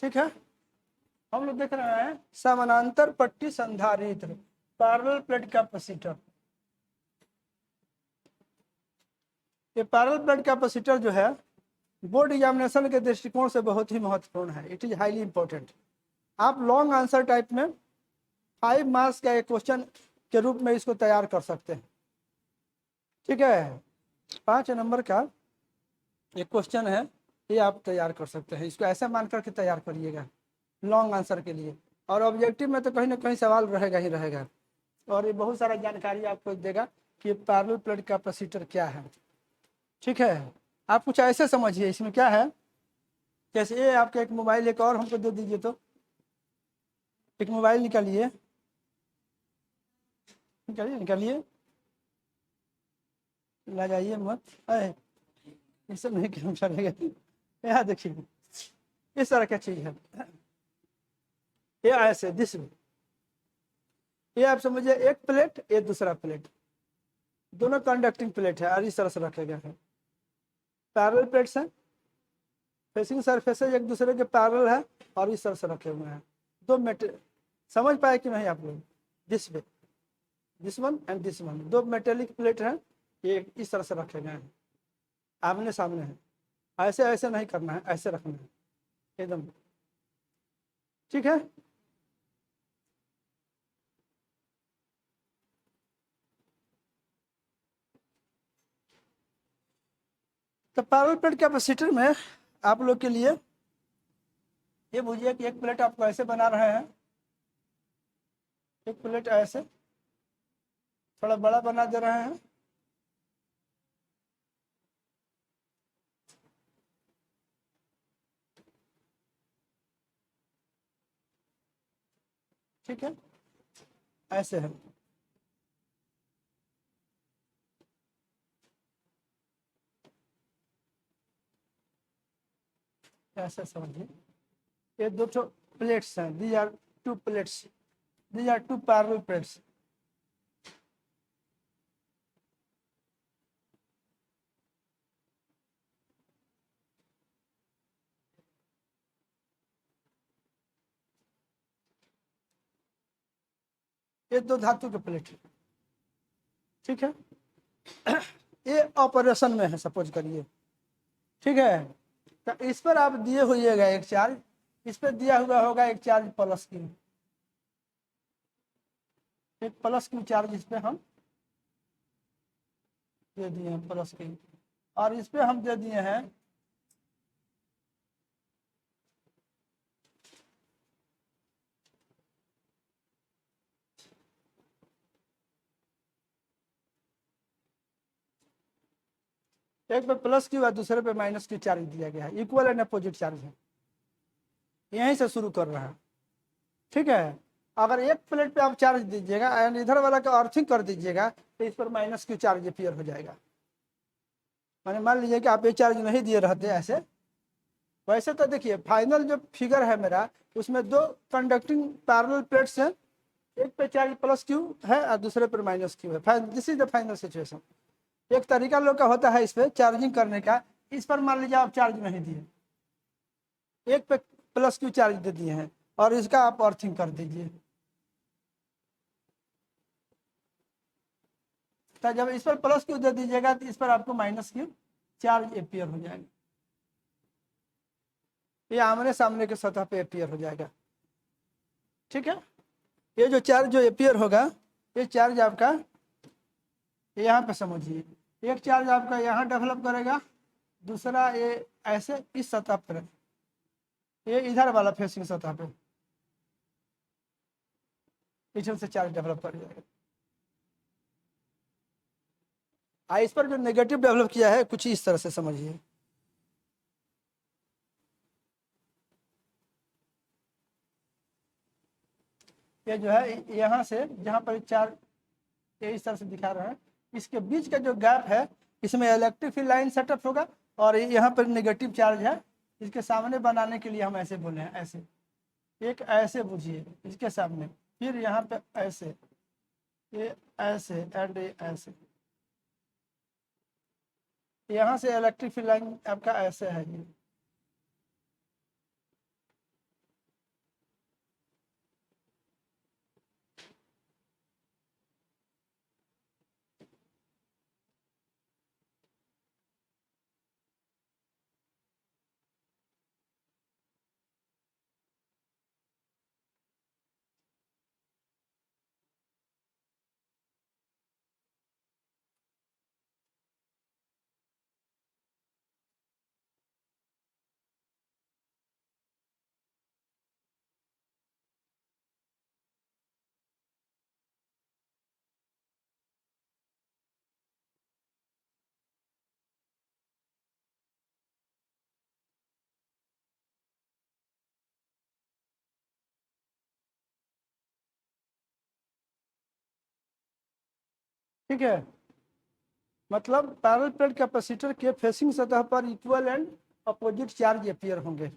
ठीक है, हम लोग देख रहे हैं समानांतर पट्टी संधारित्र पैरेलल प्लेट कैपेसिटर। ये पैरेलल प्लेट कैपेसिटर जो है बोर्ड एग्जामिनेशन के दृष्टिकोण से बहुत ही महत्वपूर्ण है। It is highly important. आप लॉन्ग आंसर टाइप में 5 मार्क्स का एक क्वेश्चन के रूप में इसको तैयार कर सकते हैं। ठीक है, 5 नंबर का एक क्वेश्चन है, ये आप तैयार कर सकते हैं। इसको ऐसे मान करके तैयार करिएगा लॉन्ग आंसर के लिए। और ऑब्जेक्टिव में तो कहीं ना कहीं सवाल रहेगा ही रहेगा, और ये बहुत सारा जानकारी आपको देगा कि पैरेलल प्लेट कैपेसिटर क्या है। ठीक है, आप कुछ ऐसे समझिए, इसमें क्या है, जैसे ये आपका एक मोबाइल एक और हमको दे दीजिए, तो एक मोबाइल निकालिए, निकालिए निकालिए, लगाइए मत, ये सब नहीं काम चलेगा। यहाँ देखिए इस तरह क्या चीज है, ये ऐसे दिस, ये आप समझिए एक प्लेट, ये दूसरा प्लेट, दोनों कंडक्टिंग प्लेट है और इस तरह से रखे गए हैं। पैरेलल प्लेट्स हैं, फेसिंग सरफेसेज एक दूसरे के पैरेलल है और इस तरह से रखे हुए हैं। दो मेटेरियल, समझ पाए कि नहीं आप लोग, this way, this one and this one, दो मेटेलिक प्लेट हैं, ये इस तरह से रखे गए हैं, आमने सामने है। ऐसे ऐसे नहीं करना है, ऐसे रखना है एकदम। ठीक है, तो पैरेलल प्लेट कैपेसिटर में आप लोग के लिए ये बुझिए कि एक प्लेट आपको ऐसे बना रहे हैं, एक प्लेट ऐसे थोड़ा बड़ा बना दे रहे हैं, ठीक है, ऐसे है। ऐसे समझिए, ये दो तो प्लेट्स हैं, these are 2 plates, these are 2 parallel plates. ये 2 धातु के प्लेट है। ठीक है, ये ऑपरेशन में है सपोज करिए। ठीक है, तो इस पर आप दिए होइएगा एक चार्ज, इस पर दिया हुआ होगा एक चार्ज प्लस क्यू, एक प्लस क्यू चार्ज इस पे हम दे दिए हैं प्लस क्यू, और इस पे हम दे दिए हैं एक पे प्लस क्यू और दूसरे पे माइनस क्यू चार्ज दिया गया है, इक्वल एंड अपोजिट चार्ज है, यहीं से शुरू कर रहा है। ठीक है, अगर एक प्लेट पे आप चार्ज दीजिएगा एंड इधर वाला का अर्थिंग कर दीजिएगा तो इस पर माइनस क्यू चार्ज अपीयर हो जाएगा। मैंने मान लीजिए कि आप ये चार्ज नहीं दिए रहते ऐसे, वैसे तो देखिए फाइनल जो फिगर है मेरा, उसमें 2 कंडक्टिंग पैरेलल प्लेट्स हैं, एक पे चार्ज प्लस क्यू है और दूसरे पर माइनस क्यू है। This is the final situation. एक तरीका लोग का होता है इस पे चार्जिंग करने का, इस पर मान लीजिए आप चार्ज नहीं दिए, एक पे प्लस क्यू चार्ज दे दिए हैं और इसका आप अर्थिंग कर दीजिए, तो जब इस पर प्लस क्यू दे दीजिएगा तो इस पर आपको माइनस क्यू चार्ज अपीयर हो जाएगा, ये आमने सामने के सतह पे अपीयर हो जाएगा। ठीक है, ये जो चार्ज जो अपीयर होगा, ये चार्ज आपका यहाँ पे समझिए, एक चार्ज आपका यहाँ डेवलप करेगा, दूसरा ये ऐसे इस सतह पर, ये इधर वाला फेसिंग सतह पे पीछे से चार्ज डेवलप कर जाएगा। इस पर जो नेगेटिव डेवलप किया है कुछ इस तरह से समझिए, ये जो है यहाँ से जहाँ पर चार्ज ये इस तरह से दिखा रहा है, इसके बीच का जो गैप है इसमें इलेक्ट्रिक फील्ड लाइन सेटअप होगा और यहाँ पर नेगेटिव चार्ज है, इसके सामने बनाने के लिए हम ऐसे बोले हैं, ऐसे एक ऐसे बुझिए इसके सामने, फिर यहाँ पे ऐसे, ये ऐसे एंड ये ऐसे, यहाँ से इलेक्ट्रिक फील्ड लाइन आपका ऐसे है, ये ठीक है, मतलब पैरेलल प्लेट कैपेसिटर के फेसिंग सतह पर equal and opposite charge appear होंगे।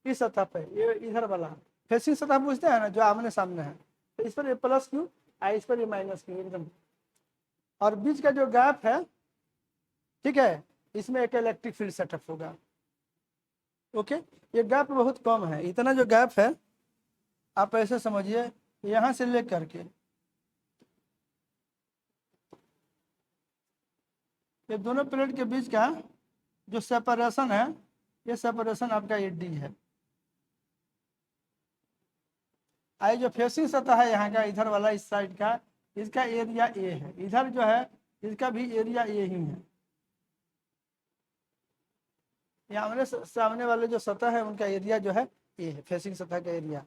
इस सतह पे ये इधर वाला फेसिंग सतह पूछते हैं ना, जो आमने सामने है, तो इस पर ये प्लस क्यू इस पर ये माइनस क्यू एकदम। और बीच का जो गैप है, ठीक है, इसमें एक इलेक्ट्रिक फील्ड सेटअप होगा। ओके, ये गैप बहुत कम है, इतना जो गैप है आप ऐसे समझिए, यहाँ से ले करके ये दोनों प्लेट के बीच का जो सेपरेशन है, ये सेपरेशन आपका ये डी है। आई जो फेसिंग सतह है यहाँ का, इधर वाला इस साइड का, इसका एरिया ए है। इधर जो है इसका भी एरिया ए ही है। आमने सामने वाले जो सतह है उनका एरिया जो है ए है, फेसिंग सतह का एरिया।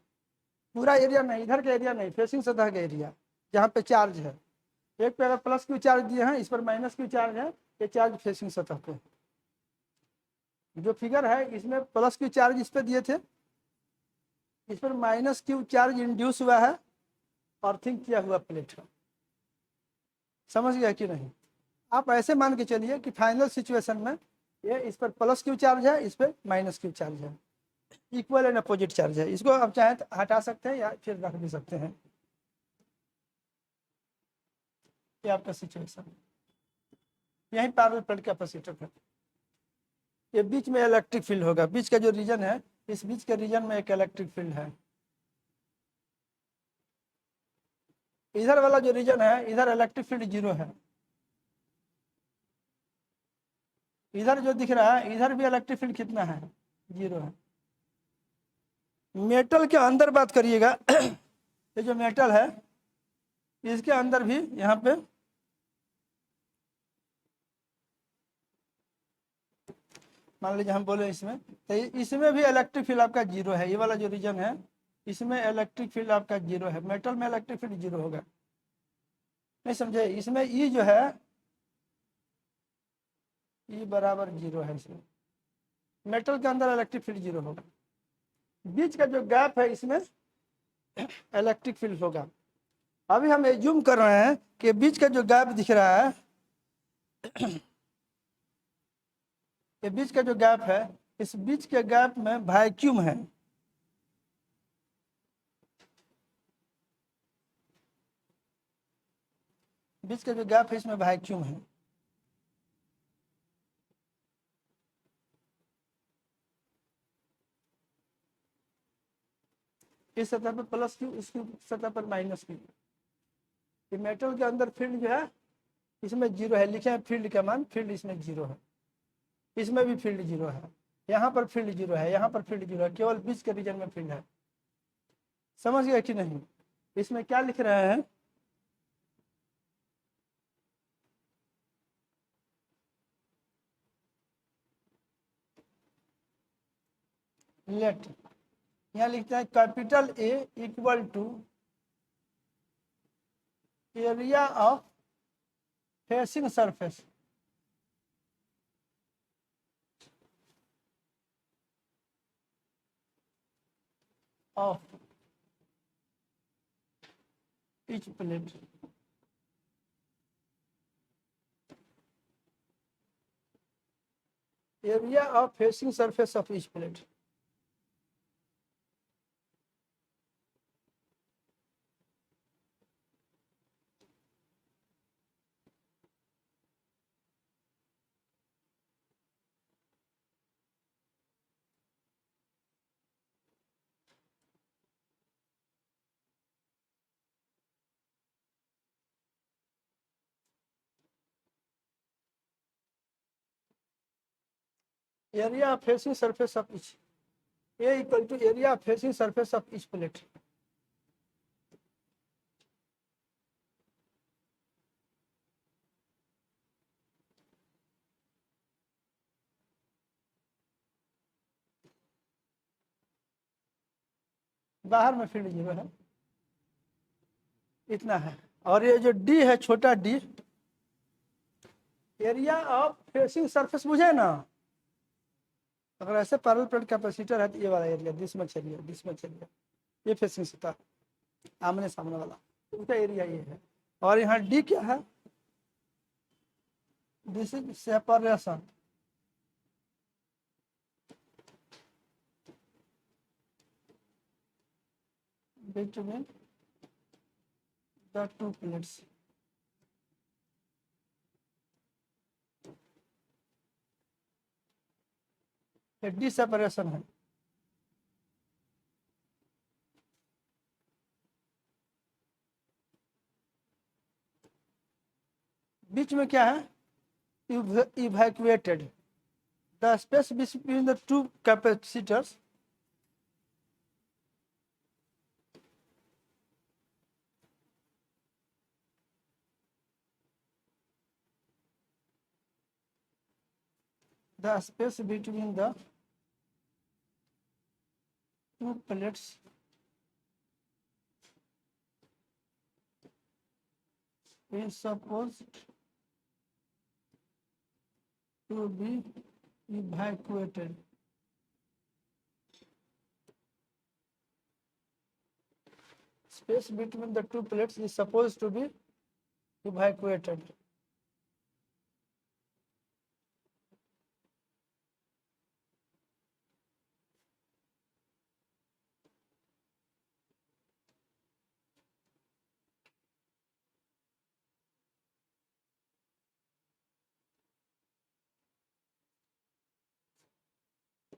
पूरा एरिया नहीं, इधर का एरिया नहीं, फेसिंग सतह का एरिया जहाँ पे चार्ज है। एक पे अगर प्लस क्यू चार्ज दिए हैं, इस पर माइनस क्यू चार्ज है, ये चार्ज फेसिंग सतह पे। जो फिगर है इसमें प्लस क्यू चार्ज इस पे दिए थे, इस पर माइनस क्यू चार्ज इंड्यूस हुआ है, अर्थिंग किया हुआ प्लेट है। समझ गया कि नहीं? आप ऐसे मान के चलिए कि फाइनल सिचुएशन में ये इस पर प्लस क्यू चार्ज है, इस पर माइनस क्यू चार्ज है, इक्वल एंड अपोजिट चार्ज है। इसको आप चाहे तो हटा सकते हैं या फिर रख भी सकते हैं। ये आपका सिचुएशन, यही पैरेलल प्लेट कैपेसिटर है। ये बीच में इलेक्ट्रिक फील्ड होगा, बीच का जो रीजन है, इस बीच के रीजन में एक इलेक्ट्रिक फील्ड है। इधर वाला जो रीजन है, इधर इलेक्ट्रिक फील्ड 0 है। इधर जो दिख रहा है, इधर भी इलेक्ट्रिक फील्ड कितना है? 0 है। मेटल के अंदर बात करिएगा ये जो मेटल है, इसके अंदर भी यहाँ पे मान लीजिए हम बोले इसमें, तो इसमें भी इलेक्ट्रिक फील्ड आपका 0 है। ये वाला जो रीजन है, इसमें इलेक्ट्रिक फील्ड आपका 0 है। मेटल में इलेक्ट्रिक फील्ड 0 होगा, नहीं समझे? इसमें ई जो है, ई बराबर 0 है। इसमें मेटल के अंदर इलेक्ट्रिक फील्ड 0 होगा। बीच का जो गैप है, इसमें इलेक्ट्रिक फील्ड होगा। अभी हम एज्यूम कर रहे हैं कि बीच का जो गैप दिख रहा है, ये बीच का जो गैप है, इस बीच के गैप में वैक्यूम है। बीच का जो गैप है, इसमें वैक्यूम है। इस सतह पर प्लस क्यू, इसकी सतह पर माइनस क्यू। ये मेटल के अंदर फील्ड जो है, इसमें 0 है। लिखे हैं फील्ड का मान, फील्ड इसमें 0 है। इसमें भी फील्ड 0 है। यहाँ पर फील्ड 0 है, यहाँ पर फील्ड 0 है। केवल बीच के रीजन में फील्ड है। समझ गया कि नहीं? इसमें क्या लिख रहे हैं? लेट, यहाँ लिखते हैं capital A equal to area of facing surface of each plate। Area of facing surface of each plate। Area of facing surface of each, A equal to area of facing surface of each plate। बाहर में field 0 है, इतना है। और ये जो D है, छोटा D, area of facing surface, बुझे ना? अगर ऐसे पैरेलल प्लेट कैपेसिटर है तो ये वाला एरिया, दिस में चलिए, ये फेसिंग सतह आमने सामने वाला, उसका एरिया ये है। और यहाँ डी क्या है? This is separation between the two plates. ये डी सेपरेशन है। बीच में क्या है? Evacuated the space between the two capacitors the space between the two plates is supposed to be evacuated. Space between the two plates is supposed to be evacuated.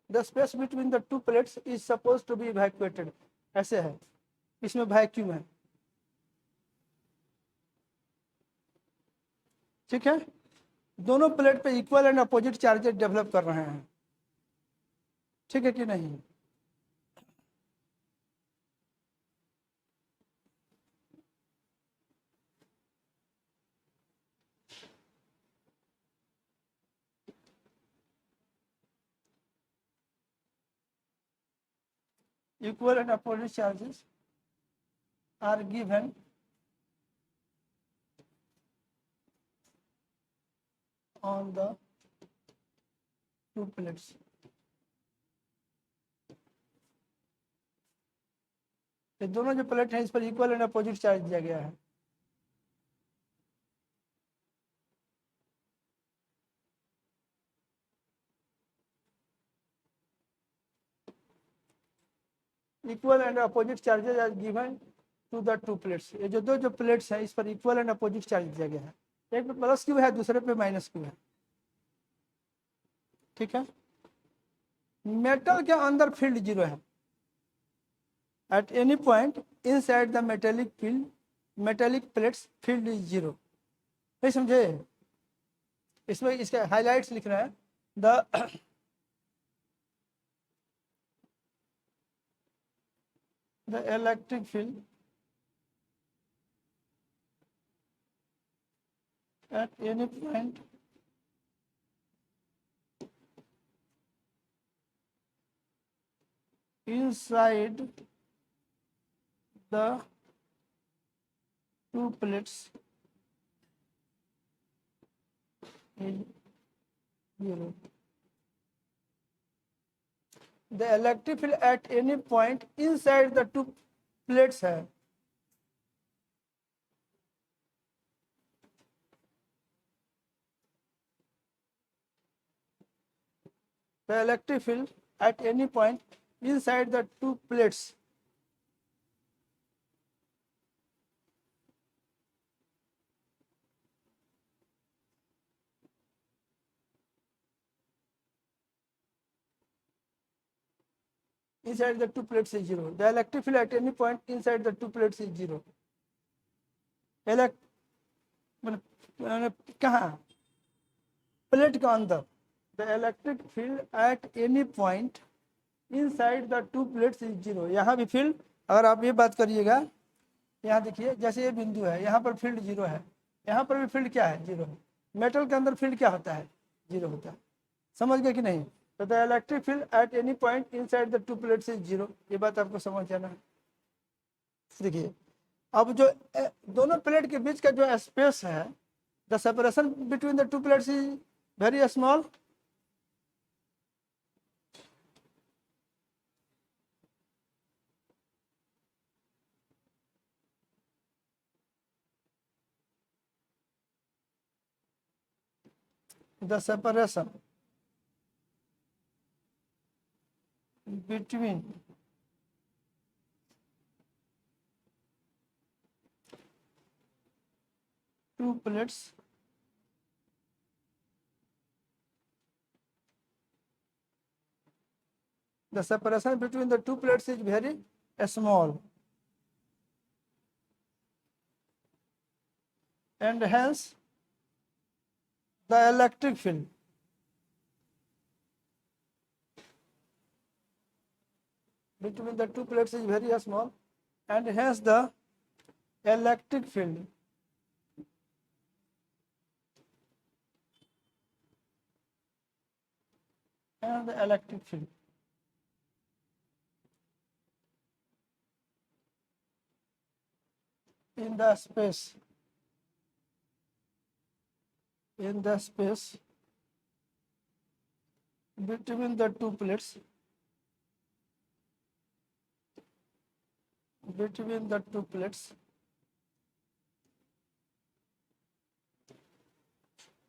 The space between the two plates is supposed to be evacuated. ऐसे है, इसमें vacuum है। ठीक है, दोनों plate पे equal and opposite charges develop कर रहे हैं। ठीक है कि नहीं? Equal and opposite charges are given on the two plates. ये दोनों जो प्लेट हैं इस पर इक्वल एंड अपोजिट चार्ज दिया गया है। Equal and opposite charges are given to the two plates. ये जो प्लेट्स हैं इस पर इक्वल एंड अपोजिट चार्ज दिया गया है। एक पे प्लस क्यू है, दूसरे पे माइनस क्यू है। ठीक है, मेटल के अंदर फील्ड जीरो है। At any point inside the metallic plates field is zero. नहीं समझे? इसमें इसके हाइलाइट्स लिख रहे हैं। the electric field at any point inside the two plates is zero. The electric field at any point inside the two plates है। The electric field at any point inside the two plates inside the two plates is zero. The electric field at any point inside the two plates is zero. कहाँ? Plate के अंदर। The electric field at any point inside the two plates is zero. यहाँ भी field, अगर आप ये बात करिएगा, यहाँ देखिए जैसे ये बिंदु है, यहाँ पर फील्ड जीरो है, यहाँ पर भी फील्ड क्या है? जीरो है। मेटल के अंदर फील्ड क्या होता है? जीरो होता है। समझ गए कि नहीं? तो the electric field at any point inside the two plates is zero. ये बात आपको समझ जाना है। देखिए, अब जो दोनों प्लेट के बीच का जो स्पेस है, the separation between the two plates is very small. the separation between two plates is very small, and hence the electric field between the two plates is very small, and hence the electric field and the electric field in the space between the two plates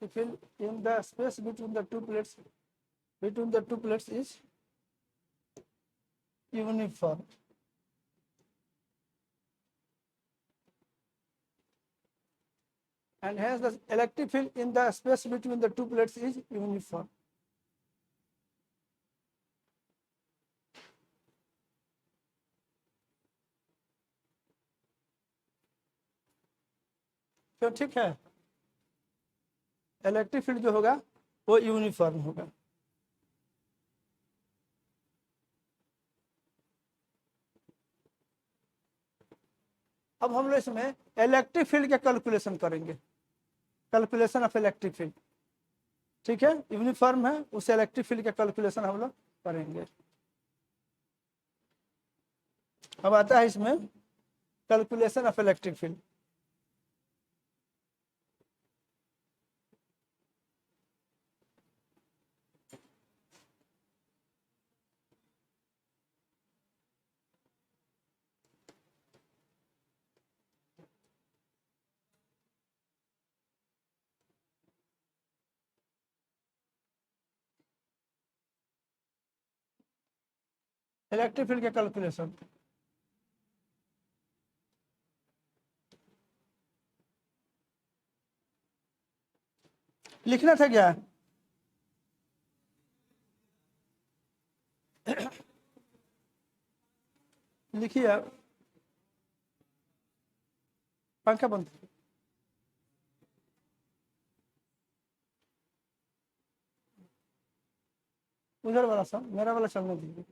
the field in the space between the two plates is uniform, and hence the electric field in the space between the two plates is uniform. तो ठीक है, electric field जो होगा वो uniform होगा। अब हम लोग इसमें इलेक्ट्रिक फील्ड का कैलकुलेशन करेंगे, कैलकुलेशन ऑफ इलेक्ट्रिक फील्ड। ठीक है, यूनिफॉर्म है, उस इलेक्ट्रिक फील्ड का कैलकुलेशन हम लोग करेंगे। अब आता है इसमें calculation of electric field. Electric field का कैलकुलेशन लिखना था क्या? लिखिए आप, पंखा बंद, उधर वाला सब, मेरा वाला चलने दीजिए।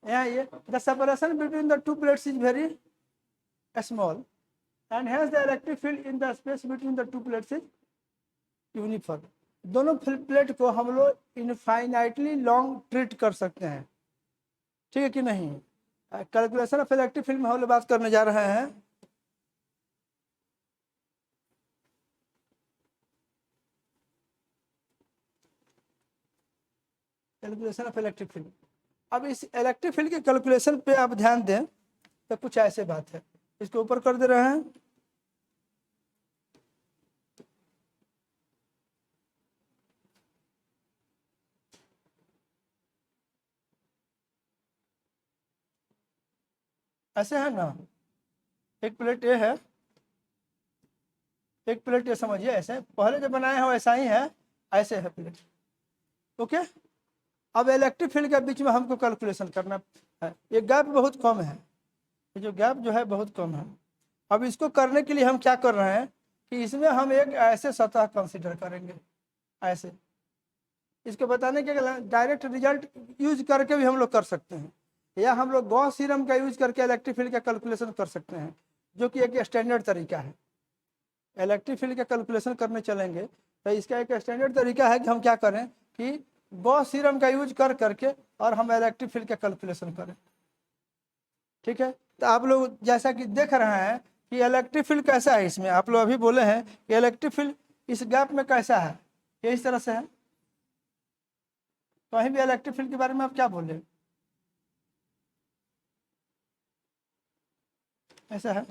यहाँ ये the separation between the two plates is very small and has the electric field in the space between the two plates is uniform. दोनों प्लेट को हम लोग इनफाइनाइटली लॉन्ग ट्रीट कर सकते हैं, ठीक है कि नहीं? कैलकुलेशन ऑफ इलेक्ट्रिक फील्ड में हम लोग बात करने जा रहे हैं। Calculation of electric field. अब इस इलेक्ट्रिक फील्ड के कैलकुलेशन पे आप ध्यान दें तो कुछ ऐसे बात है, इसको ऊपर कर दे रहे हैं। ऐसे है ना, एक प्लेट ये है, एक प्लेट ये समझिए, ऐसे पहले जो बनाए हो ऐसा ही है, ऐसे है प्लेट। ओके, अब इलेक्ट्रिक फील्ड के बीच में हमको कैलकुलेशन करना है। ये गैप बहुत कम है, ये जो गैप जो है बहुत कम है। अब इसको करने के लिए हम क्या कर रहे हैं कि इसमें हम एक ऐसे सतह कंसीडर करेंगे, ऐसे। इसको बताने के डायरेक्ट रिजल्ट यूज करके भी हम लोग कर सकते हैं, या हम लोग गॉस थ्योरम का यूज करके इलेक्ट्रिक फील्ड का कैलकुलेशन कर सकते हैं, जो कि एक स्टैंडर्ड तरीका है। इलेक्ट्रिक फील्ड का कैलकुलेशन करने चलेंगे तो इसका एक स्टैंडर्ड तरीका है कि हम क्या करें कि गॉस थ्योरम का यूज कर करके और हम इलेक्ट्रिक फील्ड का कैलकुलेशन करें। ठीक है, तो आप लोग जैसा कि देख रहे हैं कि इलेक्ट्रिक फील्ड कैसा है, इसमें आप लोग अभी बोले हैं कि इलेक्ट्रिक फील्ड इस गैप में कैसा है, ये इस तरह से है। कहीं भी इलेक्ट्रिक फील्ड के बारे में आप क्या बोले? ऐसा है।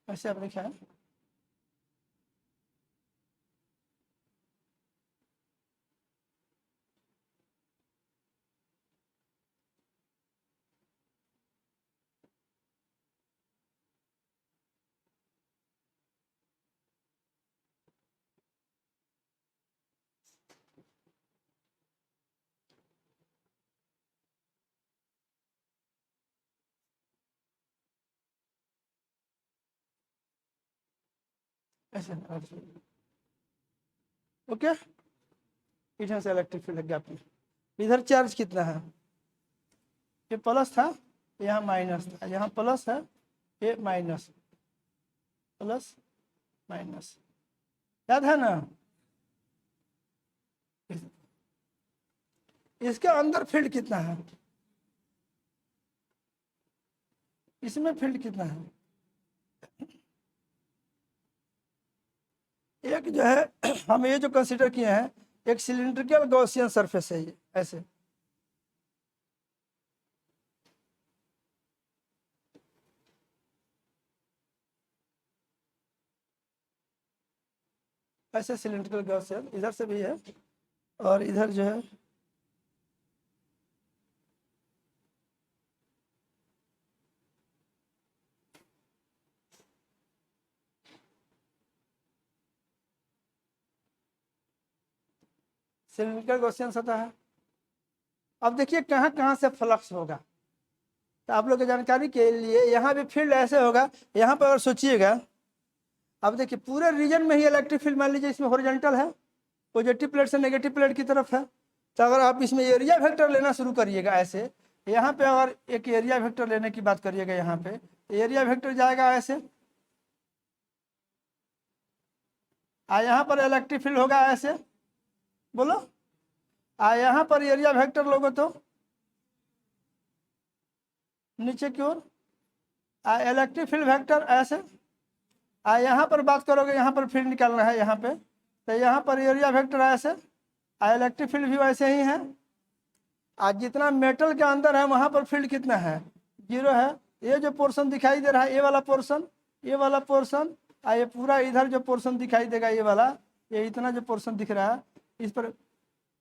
ऐसे आप लिखा है। ऐसे ओके, इधर से इलेक्ट्रिक फील्ड गैप में, इधर चार्ज कितना है, ये प्लस था, यहाँ माइनस था, यहाँ प्लस है, ये माइनस, प्लस माइनस, याद है ना। इसके अंदर फील्ड कितना है, इसमें फील्ड कितना है, एक जो है हम ये जो कंसीडर किए हैं, एक सिलिंड्रिकल गॉसियन सरफेस है ये, ऐसे ऐसे सिलिंड्रिकल गॉसियन इधर से भी है, और इधर जो है सिलिंड्रिकल गॉसियन सतह है। अब देखिए कहाँ कहाँ से फ्लक्स होगा, तो आप लोग की जानकारी के लिए यहाँ भी फील्ड ऐसे होगा, यहाँ पर अगर सोचिएगा, अब देखिए पूरे रीजन में ही इलेक्ट्रिक फील्ड, मान लीजिए इसमें हॉरिजॉन्टल है, पॉजिटिव प्लेट से नेगेटिव प्लेट की तरफ है, तो अगर आप इसमें एरिया वेक्टर लेना शुरू करिएगा ऐसे, यहाँ पे अगर एक एरिया वेक्टर लेने की बात करिएगा, यहाँ पे एरिया वेक्टर जाएगा ऐसे, यहाँ पर इलेक्ट्रिक फील्ड होगा ऐसे, बोलो, यहाँ पर एरिया वेक्टर लोगे तो नीचे की ओर, इलेक्ट्रिक फील्ड वेक्टर ऐसे, यहाँ पर बात करोगे, यहाँ पर फील्ड निकालना है यहाँ पे, तो यहाँ पर एरिया वेक्टर ऐसे, इलेक्ट्रिक फील्ड भी वैसे ही है। आज जितना मेटल के अंदर है वहाँ पर फील्ड कितना है, 0 है। ये जो पोर्शन दिखाई दे रहा है, ये वाला पोर्शन, ये वाला पोर्शन, ये पूरा इधर जो पोर्शन दिखाई देगा, ये वाला, ये इतना जो पोर्शन दिख रहा है, इस पर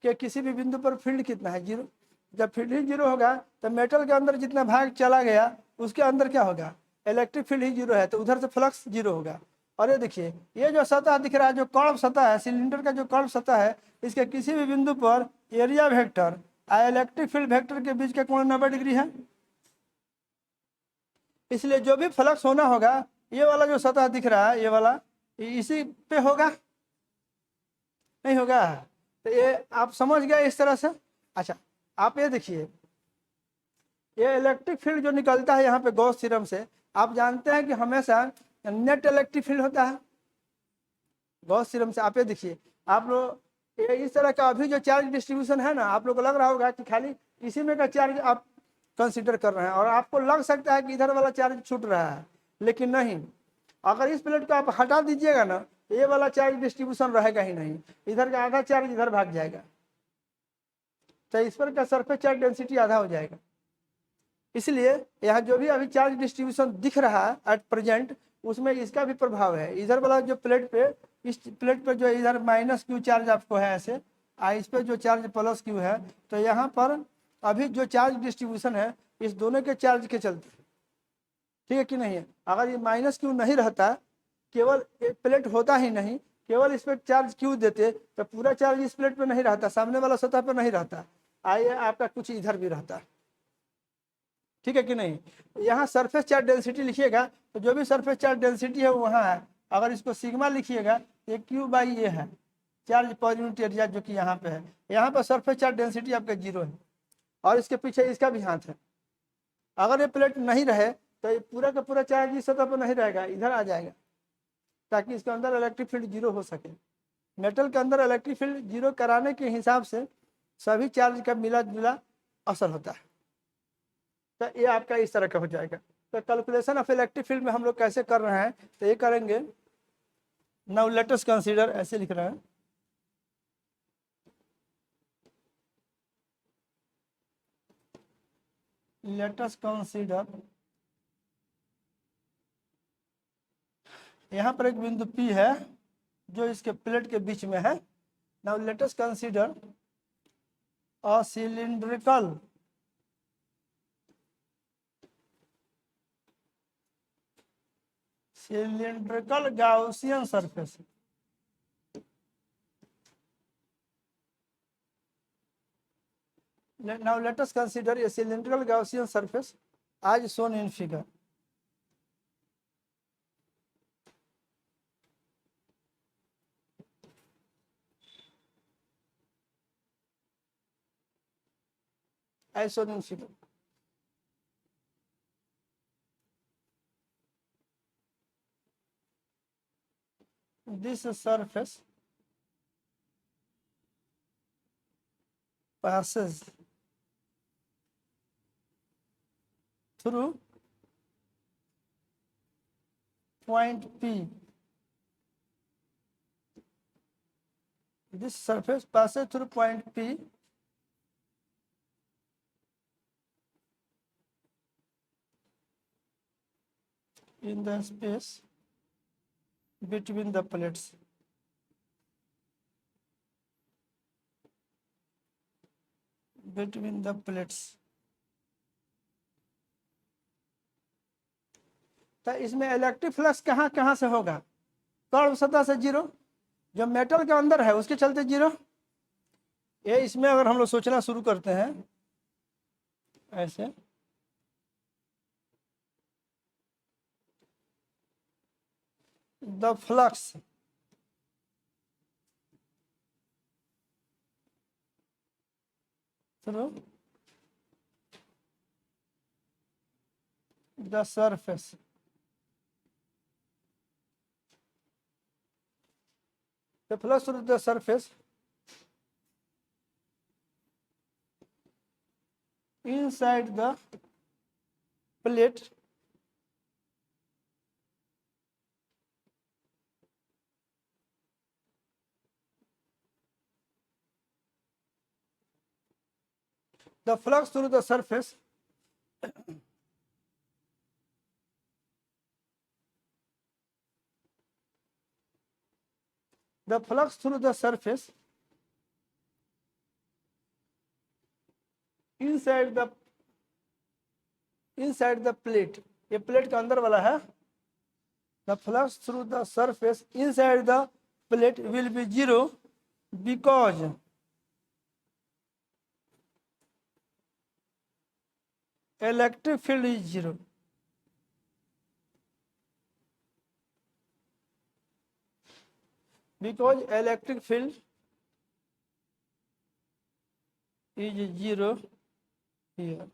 के किसी भी बिंदु पर फील्ड कितना है, 0। जब फील्ड ही 0 होगा तो मेटल के अंदर जितना भाग चला गया उसके अंदर क्या होगा, इलेक्ट्रिक फील्ड ही 0 है, तो उधर से फ्लक्स 0 होगा। और ये देखिए ये जो सतह दिख रहा है, जो कर्व सतह है, सिलेंडर का जो कर्व सतह है, इसके किसी भी बिंदु पर area vector electric field vector के बीच का कोण 90 डिग्री है। इसलिए जो भी फ्लक्स होना होगा, ये वाला जो सतह दिख रहा है, ये वाला, इसी पे होगा, नहीं होगा। तो ये आप समझ गए इस तरह से। अच्छा आप ये देखिए, ये इलेक्ट्रिक फील्ड जो निकलता है यहाँ पे गॉस थ्योरम से, आप जानते हैं कि हमेशा नेट इलेक्ट्रिक फील्ड होता है गॉस थ्योरम से। आप ये देखिए, आप लोग ये इस तरह का अभी जो चार्ज डिस्ट्रीब्यूशन है ना, आप लोग को लग रहा होगा कि खाली इसी में का चार्ज आप कंसीडर कर रहे हैं, और आपको लग सकता है कि इधर वाला चार्ज छूट रहा है, लेकिन नहीं। अगर इस प्लेट को आप हटा दीजिएगा ना, ये वाला चार्ज डिस्ट्रीब्यूशन रहेगा ही नहीं, इधर का आधा चार्ज इधर भाग जाएगा, तो इस पर का सरफेस चार्ज डेंसिटी आधा हो जाएगा। इसलिए यहाँ जो भी अभी चार्ज डिस्ट्रीब्यूशन दिख रहा है एट प्रेजेंट, उसमें इसका भी प्रभाव है। इधर वाला जो प्लेट पे, इस प्लेट पे जो इधर माइनस क्यू चार्ज आपको है ऐसे, इस पे जो चार्ज प्लस क्यू है, तो यहाँ पर अभी जो चार्ज डिस्ट्रीब्यूशन है इस दोनों के चार्ज के चलते, ठीक है कि नहीं है। अगर ये माइनस क्यू नहीं रहता, केवल एक प्लेट होता ही नहीं, केवल इस पर चार्ज क्यू देते, तो पूरा चार्ज इस प्लेट पर नहीं रहता, सामने वाला सतह पर नहीं रहता, आइए आपका कुछ इधर भी रहता, ठीक है कि नहीं। यहाँ सरफेस चार्ज डेंसिटी लिखिएगा, तो जो भी सरफेस चार्ज डेंसिटी है वो वहाँ है। अगर इसको सिग्मा लिखिएगा, ये क्यू बाई ए है, चार्ज पर यूनिट एरिया जो कि यहाँ पे है। यहाँ पर सरफेस चार्ज डेंसिटी आपका 0 है, और इसके पीछे इसका भी हाथ है। अगर ये प्लेट नहीं रहे तो ये पूरा का पूरा चार्ज इस सतह पर नहीं रहेगा, इधर आ जाएगा, ताकि इसके अंदर इलेक्ट्रिक फील्ड 0 हो सके। मेटल के अंदर इलेक्ट्रिक फील्ड 0 कराने के हिसाब से सभी चार्ज का मिला जुला असर होता है। तो ये आपका इस तरह का हो जाएगा। तो कैलकुलेशन ऑफ इलेक्ट्रिक फील्ड में हम लोग कैसे कर रहे हैं, तो ये करेंगे। नाउ लेट अस कंसीडर, ऐसे लिख रहे हैं, लेट अस कंसीडर, यहाँ पर एक बिंदु P है जो इसके प्लेट के बीच में है। Now let us consider a cylindrical Gaussian surface. Now let us consider a cylindrical Gaussian surface as shown in figure. As shown in figure. This surface passes through point P. This surface passes through point P in the space between the plates. Between the plates. तो इसमें electric flux कहाँ कहाँ से होगा? Curve सतह से zero, जो metal के अंदर है उसके चलते जीरो। ये इसमें अगर हम लोग सोचना शुरू करते हैं ऐसे, the flux through the surface through the surface inside the plate the flux through the surface the flux through the surface inside the plate, ये प्लेट के अंदर वाला है। the flux through the surface inside the plate will be zero because electric field is zero. Because electric field is zero here.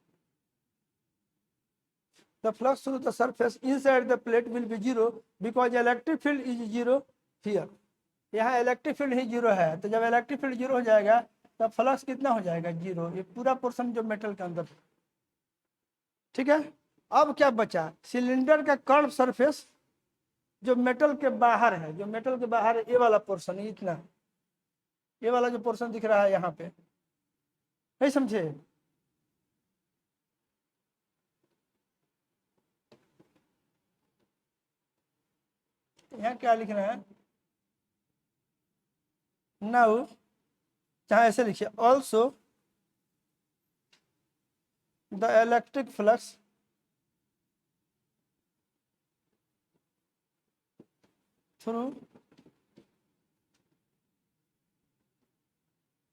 The flux through the surface inside the plate will be zero because electric field is zero here. यहाँ electric field ही zero है, तो जब electric field zero हो जाएगा तब flux कितना हो जाएगा? जीरो। ये पूरा पोर्शन जो मेटल के अंदर, ठीक है। अब क्या बचा? सिलेंडर का कर्व सरफेस जो मेटल के बाहर है, जो मेटल के बाहर ये वाला पोर्शन, इतना ये वाला जो पोर्शन दिख रहा है यहाँ पे, नहीं समझे? यहाँ क्या लिख रहे हैं? नाउ चाहे ऐसे लिखिए, also the electric flux through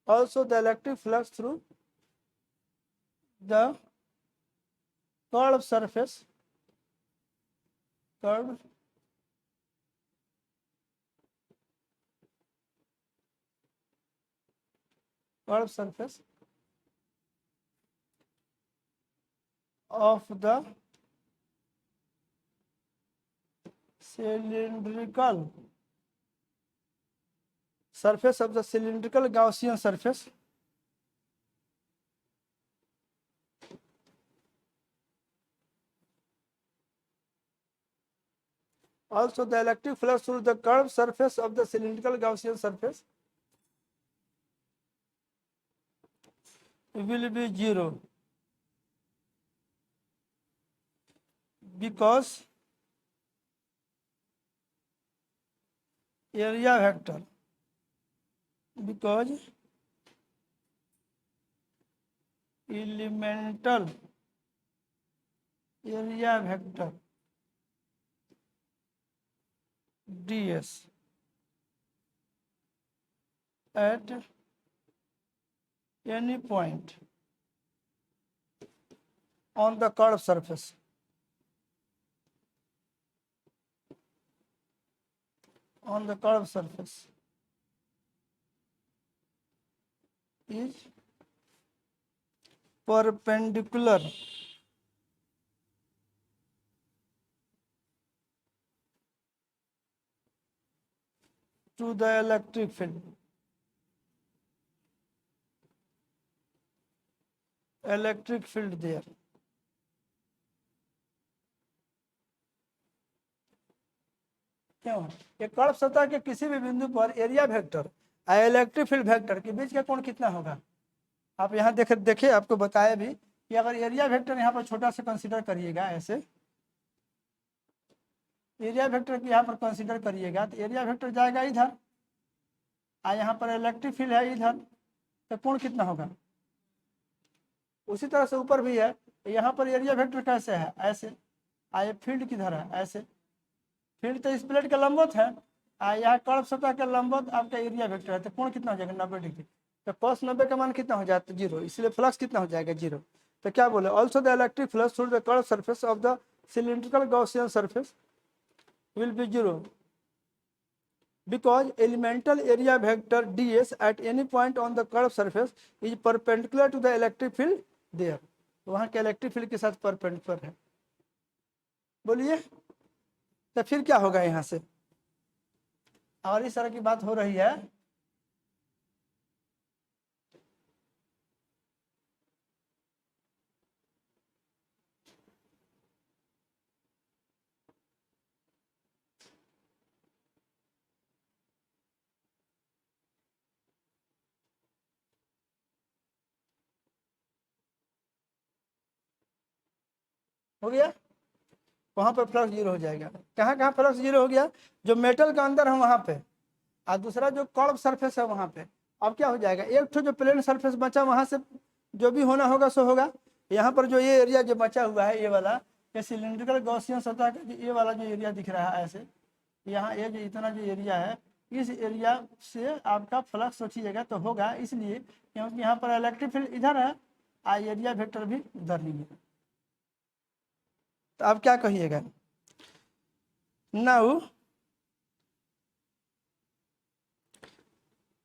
also the electric flux through the curved surface of the cylindrical surface of the cylindrical Gaussian surface Also the electric flux through the curved surface of the cylindrical Gaussian surface will be 0 because area vector elemental area vector ds at any point on the curved surface is perpendicular to the electric field there. क्यों? ये curve सतह के किसी भी बिंदु पर area vector और electric field vector के बीच का कोण कितना होगा? आप यहाँ देखिए आपको बताया भी कि अगर एरिया वेक्टर यहाँ पर छोटा सा कंसीडर करिएगा, ऐसे एरिया वेक्टर को यहाँ पर कंसीडर करिएगा तो एरिया वेक्टर जाएगा इधर और यहाँ पर इलेक्ट्रिक फील्ड है इधर, तो कोण कितना होगा? उसी तरह से ऊपर भी है, यहाँ पर एरिया वेक्टर कैसे है? ऐसे। ये फील्ड किधर है? ऐसे। फील्ड तो इस प्लेट के लंबवत है, यहाँ कर्व सतह के लंबवत आपका एरिया वेक्टर है, तो कोण कितना हो जाएगा? 90 डिग्री। तो cos 90 का मान कितना हो जाता है? 0। इसलिए फ्लक्स कितना हो जाएगा? 0। तो क्या बोले? Also the electric flux through the curve surface of the cylindrical Gaussian surface will be 0 because elemental area vector ds at any point on the curved surface is perpendicular to the electric field there. वहाँ के electric field के साथ perpendicular है। बोलिए, तो फिर क्या होगा यहाँ से? और इस तरह की बात हो रही है। हो गया? वहाँ पर फ्लक्स 0 हो जाएगा। कहाँ कहाँ फ्लक्स 0 हो गया? जो मेटल का अंदर है वहाँ पे, और दूसरा जो कर्व सरफेस है वहाँ पे। अब क्या हो जाएगा? एक तो जो प्लेन सरफेस बचा वहाँ से जो भी होना होगा सो होगा। यहाँ पर जो ये एरिया जो बचा हुआ है, ये वाला, ये सिलिंड्रिकल गॉसियन सतह का ये वाला जो एरिया दिख रहा है ऐसे, यहाँ ये जो इतना जो एरिया है, इस एरिया से आपका फ्लक्स सोचिएगा तो होगा, इसलिए क्योंकि यहाँ पर इलेक्ट्रिक फील्ड इधर है और एरिया वेक्टर भी उधर नहीं है। तो आप क्या कहिएगा? नाउ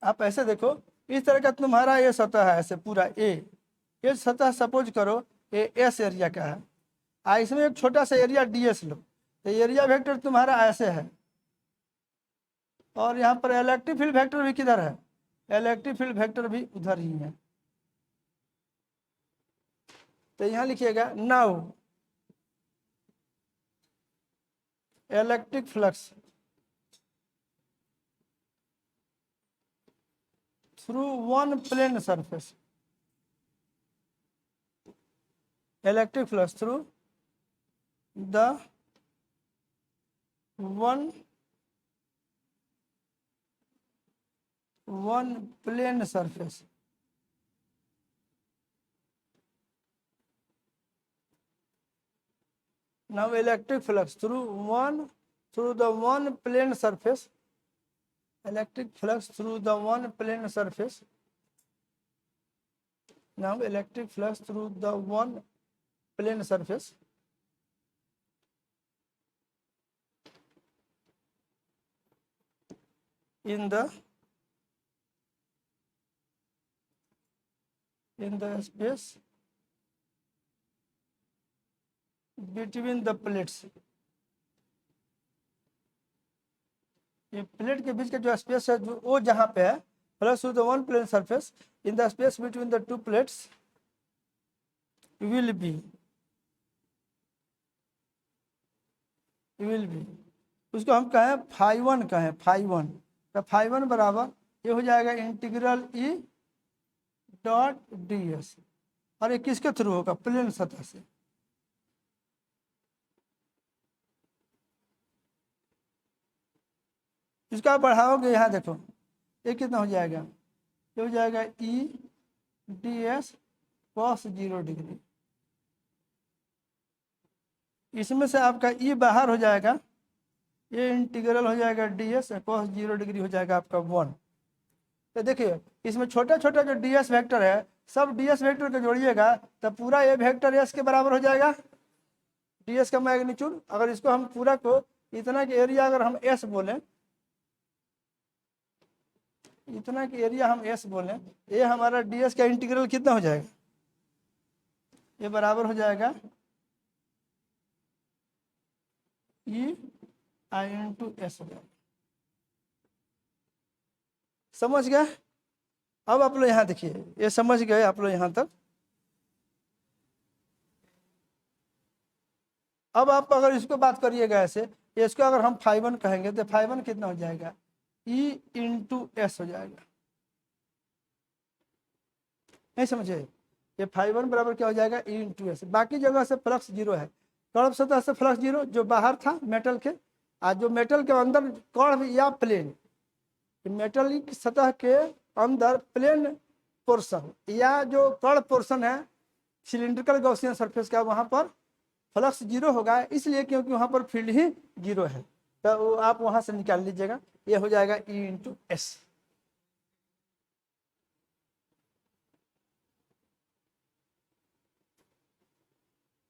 आप ऐसे देखो, इस तरह का तुम्हारा ये सतह है ऐसे पूरा ये सतह सपोज करो ये एस एरिया का है, इसमें एक छोटा सा एरिया डीएस लो, तो एरिया वेक्टर तुम्हारा ऐसे है, और यहाँ पर इलेक्ट्रिक फील्ड वेक्टर भी किधर है? इलेक्ट्रिक फील्ड वेक्टर भी उधर ही है। तो यहाँ लिखिएगा now electric flux through one plane surface, electric flux through the one plane surface. Now electric flux through the one plane surface, electric flux through the one plane surface. Now electric flux through the one plane surface in the space between the plates. ये plate के बीच का जो space है जो वो जहाँ पे है, plus to the one plane surface in the space between the two plates will be उसको हम कहें φ1 कहें φ1, तो φ1 बराबर ये हो जाएगा integral E dot D S. और ये किसके थ्रू होगा? प्लेन सतह से। इसको आप बढ़ाओगे, यहाँ देखो ये कितना हो जाएगा? ये हो जाएगा E D S cos 0 degree. इसमें से आपका ई बाहर हो जाएगा, ये इंटीग्रल हो जाएगा डी एस कॉस 0 डिग्री हो जाएगा आपका 1। तो देखिए इसमें छोटे छोटे जो डी एस वैक्टर है, सब डी एस वैक्टर को जोड़िएगा तो पूरा ये वेक्टर एस के बराबर हो जाएगा, डी एस का मैग्नीट्यूड। अगर इसको हम पूरा को इतना के एरिया अगर हम एस बोलें, इतना के एरिया हम एस बोलें, ये हमारा डी एस का इंटीग्रल कितना हो जाएगा? ये बराबर हो जाएगा ई आई इंटू एस हो जाएगा। समझ गए? अब आप लोग यहाँ देखिए, ये समझ गए आप लोग यहाँ तक। अब आप अगर इसको बात करिएगा ऐसे, इसको अगर हम φ1 कहेंगे तो φ1 कितना हो जाएगा? ई इंटू एस हो जाएगा। नहीं समझे? ये φ1 बराबर क्या हो जाएगा? E into S. बाकी जगह से फ्लक्स 0 है, कर्व सतह से फ्लक्स 0 जो बाहर था मेटल के, आज जो मेटल के अंदर कर्व या प्लेन, मेटल की सतह के अंदर प्लेन पोर्शन या जो कर्व पोर्शन है सिलिंड्रिकल गॉसियन सरफेस का, वहाँ पर फ्लक्स 0 होगा, इसलिए क्योंकि वहाँ पर फील्ड ही 0 है। तो वो आप वहाँ से निकाल लीजिएगा, ये हो जाएगा ई इंटू एस।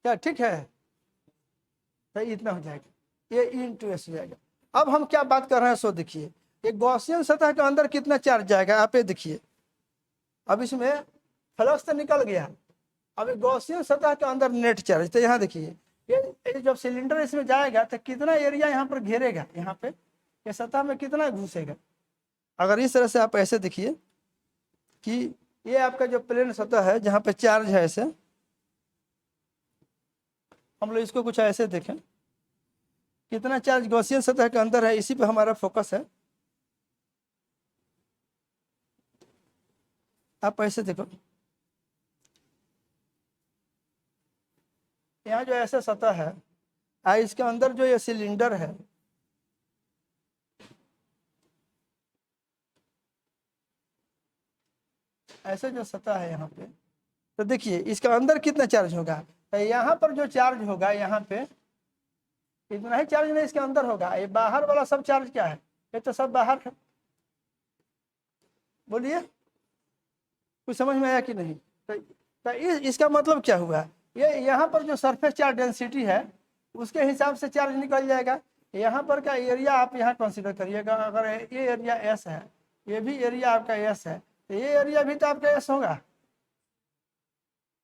क्या ठीक है? तो इतना हो जाएगा, ये ई इंटू एस हो जाएगा। अब हम क्या बात कर रहे हैं सो देखिए, ये गॉसियन सतह के अंदर कितना चार्ज जाएगा आप ये देखिए। अब इसमें फ्लक्स तो निकल गया, अब गॉसियन सतह के अंदर नेट चार्ज, तो यहाँ देखिए ये जब सिलेंडर इसमें जाएगा तो कितना एरिया यहाँ पर घेरेगा, यहाँ पे ये सतह में कितना घुसेगा। अगर इस तरह से आप ऐसे देखिए कि ये आपका जो प्लेन सतह है जहाँ पे चार्ज है, ऐसे हम लोग इसको कुछ ऐसे देखें, कितना चार्ज गॉसियन सतह के अंदर है, इसी पे हमारा फोकस है। आप ऐसे देखो, यहाँ जो ऐसे सतह है, इसके अंदर जो ये सिलेंडर है, ऐसे जो सतह है यहाँ पे, तो देखिए इसके अंदर कितना चार्ज होगा। तो यहाँ पर जो चार्ज होगा, यहाँ पे इतना ही चार्ज नहीं इसके अंदर होगा, ये बाहर वाला सब चार्ज क्या है? ये तो सब बाहर है। बोलिए कुछ समझ में आया कि नहीं? तो इसका मतलब क्या हुआ? ये यहाँ पर जो सरफेस चार्ज डेंसिटी है उसके हिसाब से चार्ज निकल जाएगा। यहाँ पर का एरिया आप यहाँ कंसीडर करिएगा, अगर ये एरिया एस है, ये भी एरिया आपका एस है, तो ये एरिया भी तो आपका एस होगा,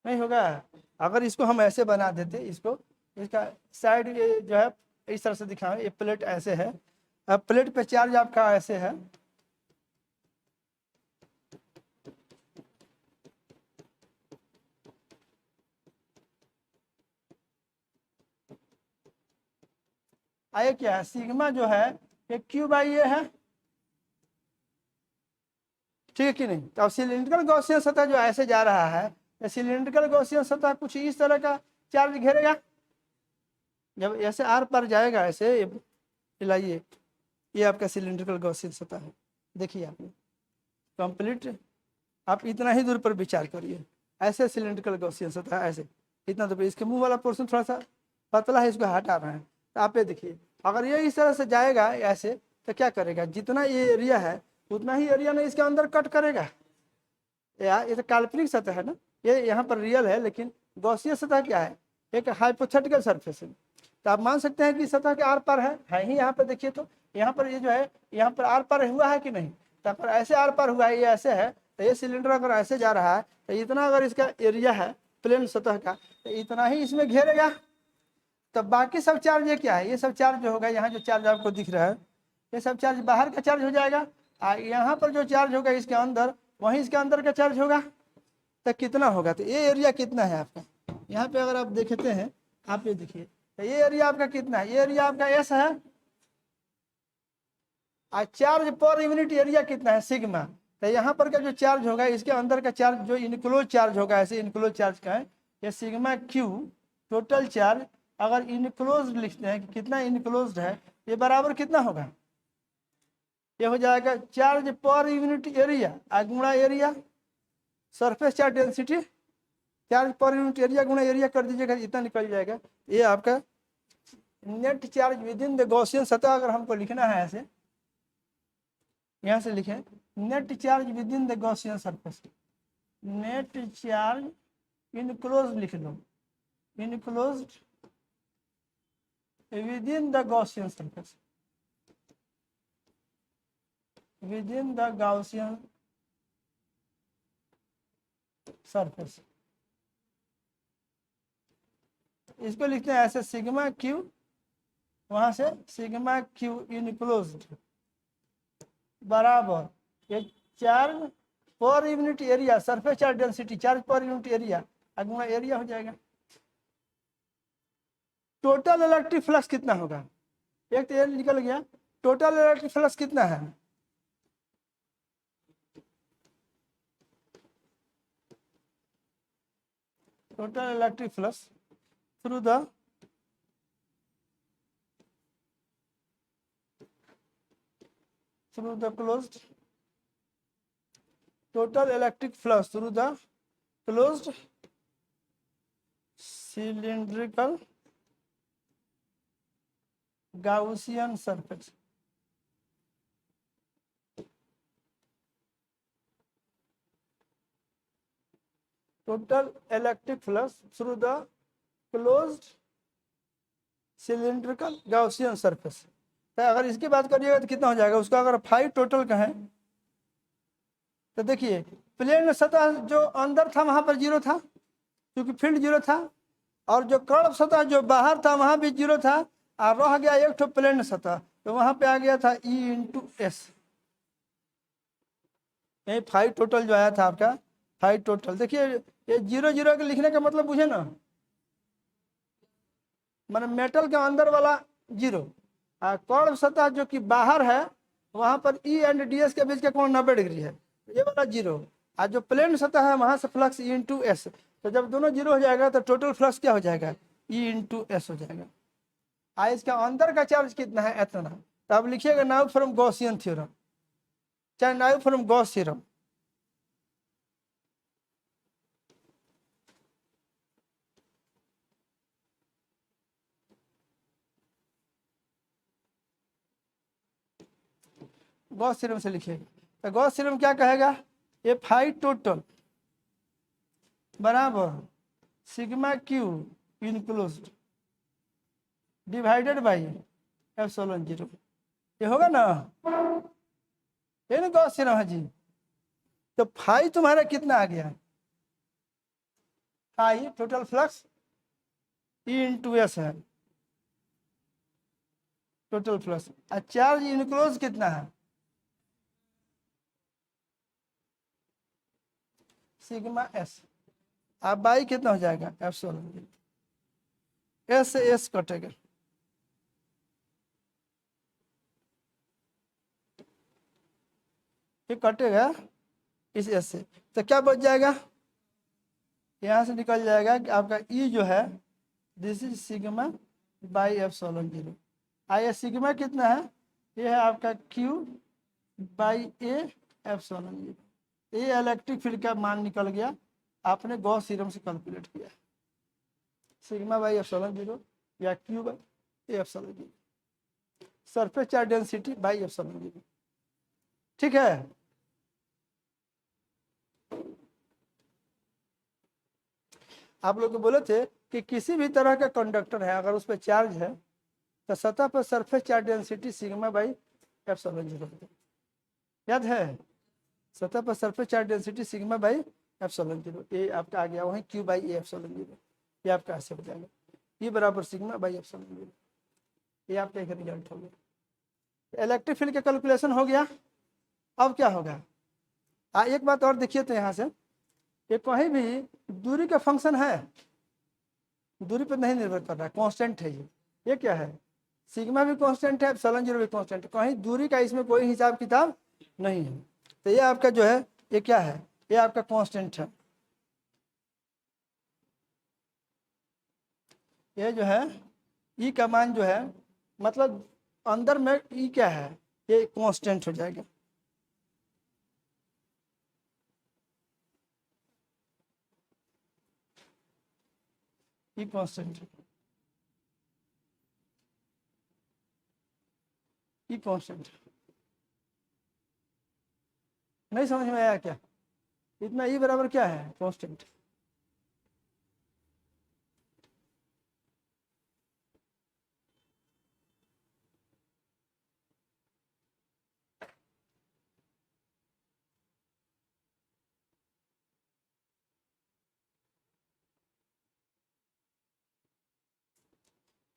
नहीं होगा? अगर इसको हम ऐसे बना देते, इसको इसका साइड ये जो है इस तरह से दिखाएं, ये प्लेट ऐसे है, अब प्लेट पे चार्ज आपका ऐसे है, आए क्या है? सिग्मा जो है ये क्यू बाई ए है, ठीक है कि नहीं? तो अब सिलिंड्रिकल गॉसियन सतह जो ऐसे जा रहा है, सिलिंड्रिकल गॉसियन सतह कुछ इस तरह का चार्ज घेरेगा। जब ऐसे आर पर जाएगा, ऐसे हिलाइए, ये आपका सिलिंड्रिकल गॉसियन सतह है। देखिए आपने कंप्लीट, आप इतना ही दूर पर विचार करिए, ऐसे सिलिंड्रिकल गॉसियन सतह ऐसे इतना दूर, इसके मुंह वाला पोर्शन थोड़ा सा पतला है, इसको हटा रहे हैं। तो आप ये देखिए, अगर ये इस तरह से जाएगा ऐसे, तो क्या करेगा? जितना ये एरिया है उतना ही एरिया में इसके अंदर कट करेगा। यार ये तो काल्पनिक सतह है ना, ये यहाँ पर रियल है, लेकिन गॉसियन सतह क्या है? एक हाइपोथेटिकल सरफेस है। तो आप मान सकते हैं कि सतह के आर पार है ही। यहाँ पर देखिए, तो यहाँ पर ये जो है, यहाँ पर आर पार हुआ है कि नहीं? तो पर ऐसे आर पार हुआ है, ये ऐसे है, तो ये सिलेंडर अगर ऐसे जा रहा है, तो इतना अगर इसका एरिया है प्लेन सतह का, तो इतना ही इसमें घेरेगा। तो बाकी सब चार्ज ये क्या है? ये सब चार्ज जो होगा, यहाँ जो चार्ज आपको दिख रहा है, ये सब चार्ज बाहर का चार्ज हो जाएगा। यहाँ पर जो चार्ज होगा इसके अंदर, वहीं इसके अंदर का चार्ज होगा। तो कितना होगा? तो ये एरिया कितना है आपका? यहाँ पे अगर आप देखते हैं, आप ये देखिए, तो ये एरिया आपका कितना है? ये एरिया आपका एस है, और चार्ज पर यूनिट एरिया कितना है सिग्मा। तो यहाँ पर का जो चार्ज होगा इसके अंदर का चार्ज जो इनक्लोज चार्ज होगा, ऐसे इनक्लोज चार्ज का है ये सिग्मा क्यू टोटल चार्ज। अगर इनक्लोज लिखते हैं कि कितना इनक्लोज है, ये बराबर कितना होगा, ये हो जाएगा चार्ज पर यूनिट एरिया गुणा area surface charge density, charge per unit area गुणा एरिया कर दीजिएगा, इतना निकल जाएगा। ये आपका net charge within the Gaussian सतह अगर हमको लिखना है ऐसे, यहाँ से लिखें net charge within the Gaussian surface, net charge enclose लिख लो, enclosed within the Gaussian surface, within the Gaussian surface. इसको लिखते हैं ऐसे सिग्मा क्यू, वहां से सिग्मा क्यू इनक्लोज्ड बराबर ये charge per unit area surface charge density, charge per unit area गुणा एरिया हो जाएगा। टोटल इलेक्ट्रिक फ्लक्स कितना होगा, एक तो ये निकल गया, टोटल इलेक्ट्रिक फ्लक्स कितना है, total electric flux through the closed, total electric flux through the closed cylindrical Gaussian surface, total electric flux through the closed cylindrical Gaussian surface। तो अगर इसकी बात करिएगा तो कितना हो जाएगा, उसका अगर फाइव टोटल का है तो देखिए प्लेन सतह जो अंदर था वहां पर जीरो था क्योंकि फील्ड जीरो था, और जो कर्व सतह जो बाहर था वहां भी जीरो था, और रह गया एक तो प्लेन सतह, तो वहां पे आ गया था E इंटू एस। यही फाइव टोटल जो आया था आपका, फाइव टोटल। देखिए ये जीरो जीरो के लिखने का मतलब बुझे ना, मतलब मेटल के अंदर वाला जीरो, कर्व सतह जो कि बाहर है वहां पर E एंड DS के बीच का कोण 90 डिग्री है, ये वाला जीरो, और जो प्लेन सतह है वहां से फ्लक्स E इंटू एस। तो जब दोनों जीरो हो जाएगा तो टोटल फ्लक्स क्या हो जाएगा, E इंटू एस हो जाएगा। इसका अंदर का चार्ज कितना है, इतना। तो अब लिखिएगा नाउ फ्रॉम गॉसियन थ्योरम, चाहे now from Gauss theorem. Gauss theorem से लिखिएगा, तो गॉस थ्योरम क्या कहेगा, ये फाइव टोटल बराबर sigma Q enclosed divided by epsilon zero, ये होगा ना, ये ना गॉस थ्योरम है जी। तो फाइव तुम्हारा कितना आ गया, five total flux E into S है टोटल फ्लक्स, और चार्ज इनक्लोज कितना है, सिग्मा एस। अब बाई कितना हो जाएगा, एप्सिलॉन, एस से एस कटेगा, ये कटेगा इस एस से, तो क्या बच जाएगा, यहाँ से निकल जाएगा कि आपका E जो है this is sigma by epsilon zero. ये सिग्मा कितना है, ये है आपका Q by A epsilon zero. ये इलेक्ट्रिक फील्ड का मान निकल गया, आपने गॉस थ्योरम से कैलकुलेट किया, सिग्मा बाई एप्सिलॉन जीरो या Q by A epsilon zero, surface charge density by epsilon zero. ठीक है, आप लोग बोले थे कि किसी भी तरह का कंडक्टर है अगर उस पर चार्ज है तो सतह पर surface charge density sigma by epsilon zero, याद है, सतह पर surface charge density sigma by epsilon zero, ये आपका आ गया वहीं Q by A epsilon zero, ये आपका ऐसे हो जाएगा, ये बराबर सिग्मा बाई एप्सिलॉन जीरो, ये आपका एक रिजल्ट हो गया। इलेक्ट्रिक फील्ड का कैलकुलेशन हो गया। अब क्या होगा, एक बात और देखिए, तो यहाँ से ये कहीं भी दूरी का फंक्शन है, दूरी पर नहीं निर्भर कर रहा है, कांस्टेंट है ये क्या है, सिग्मा भी कांस्टेंट है, एप्सिलॉन जीरो भी कांस्टेंट है, कहीं दूरी का इसमें कोई हिसाब किताब नहीं है। तो ये आपका जो है ये क्या है, ये आपका कांस्टेंट है। ये जो है ई का मान जो है मतलब अंदर में ई क्या है, ये कांस्टेंट हो जाएगा। ई कांस्टेंट, ई कांस्टेंट। नहीं समझ में आया क्या? इतना ई बराबर क्या है, कांस्टेंट।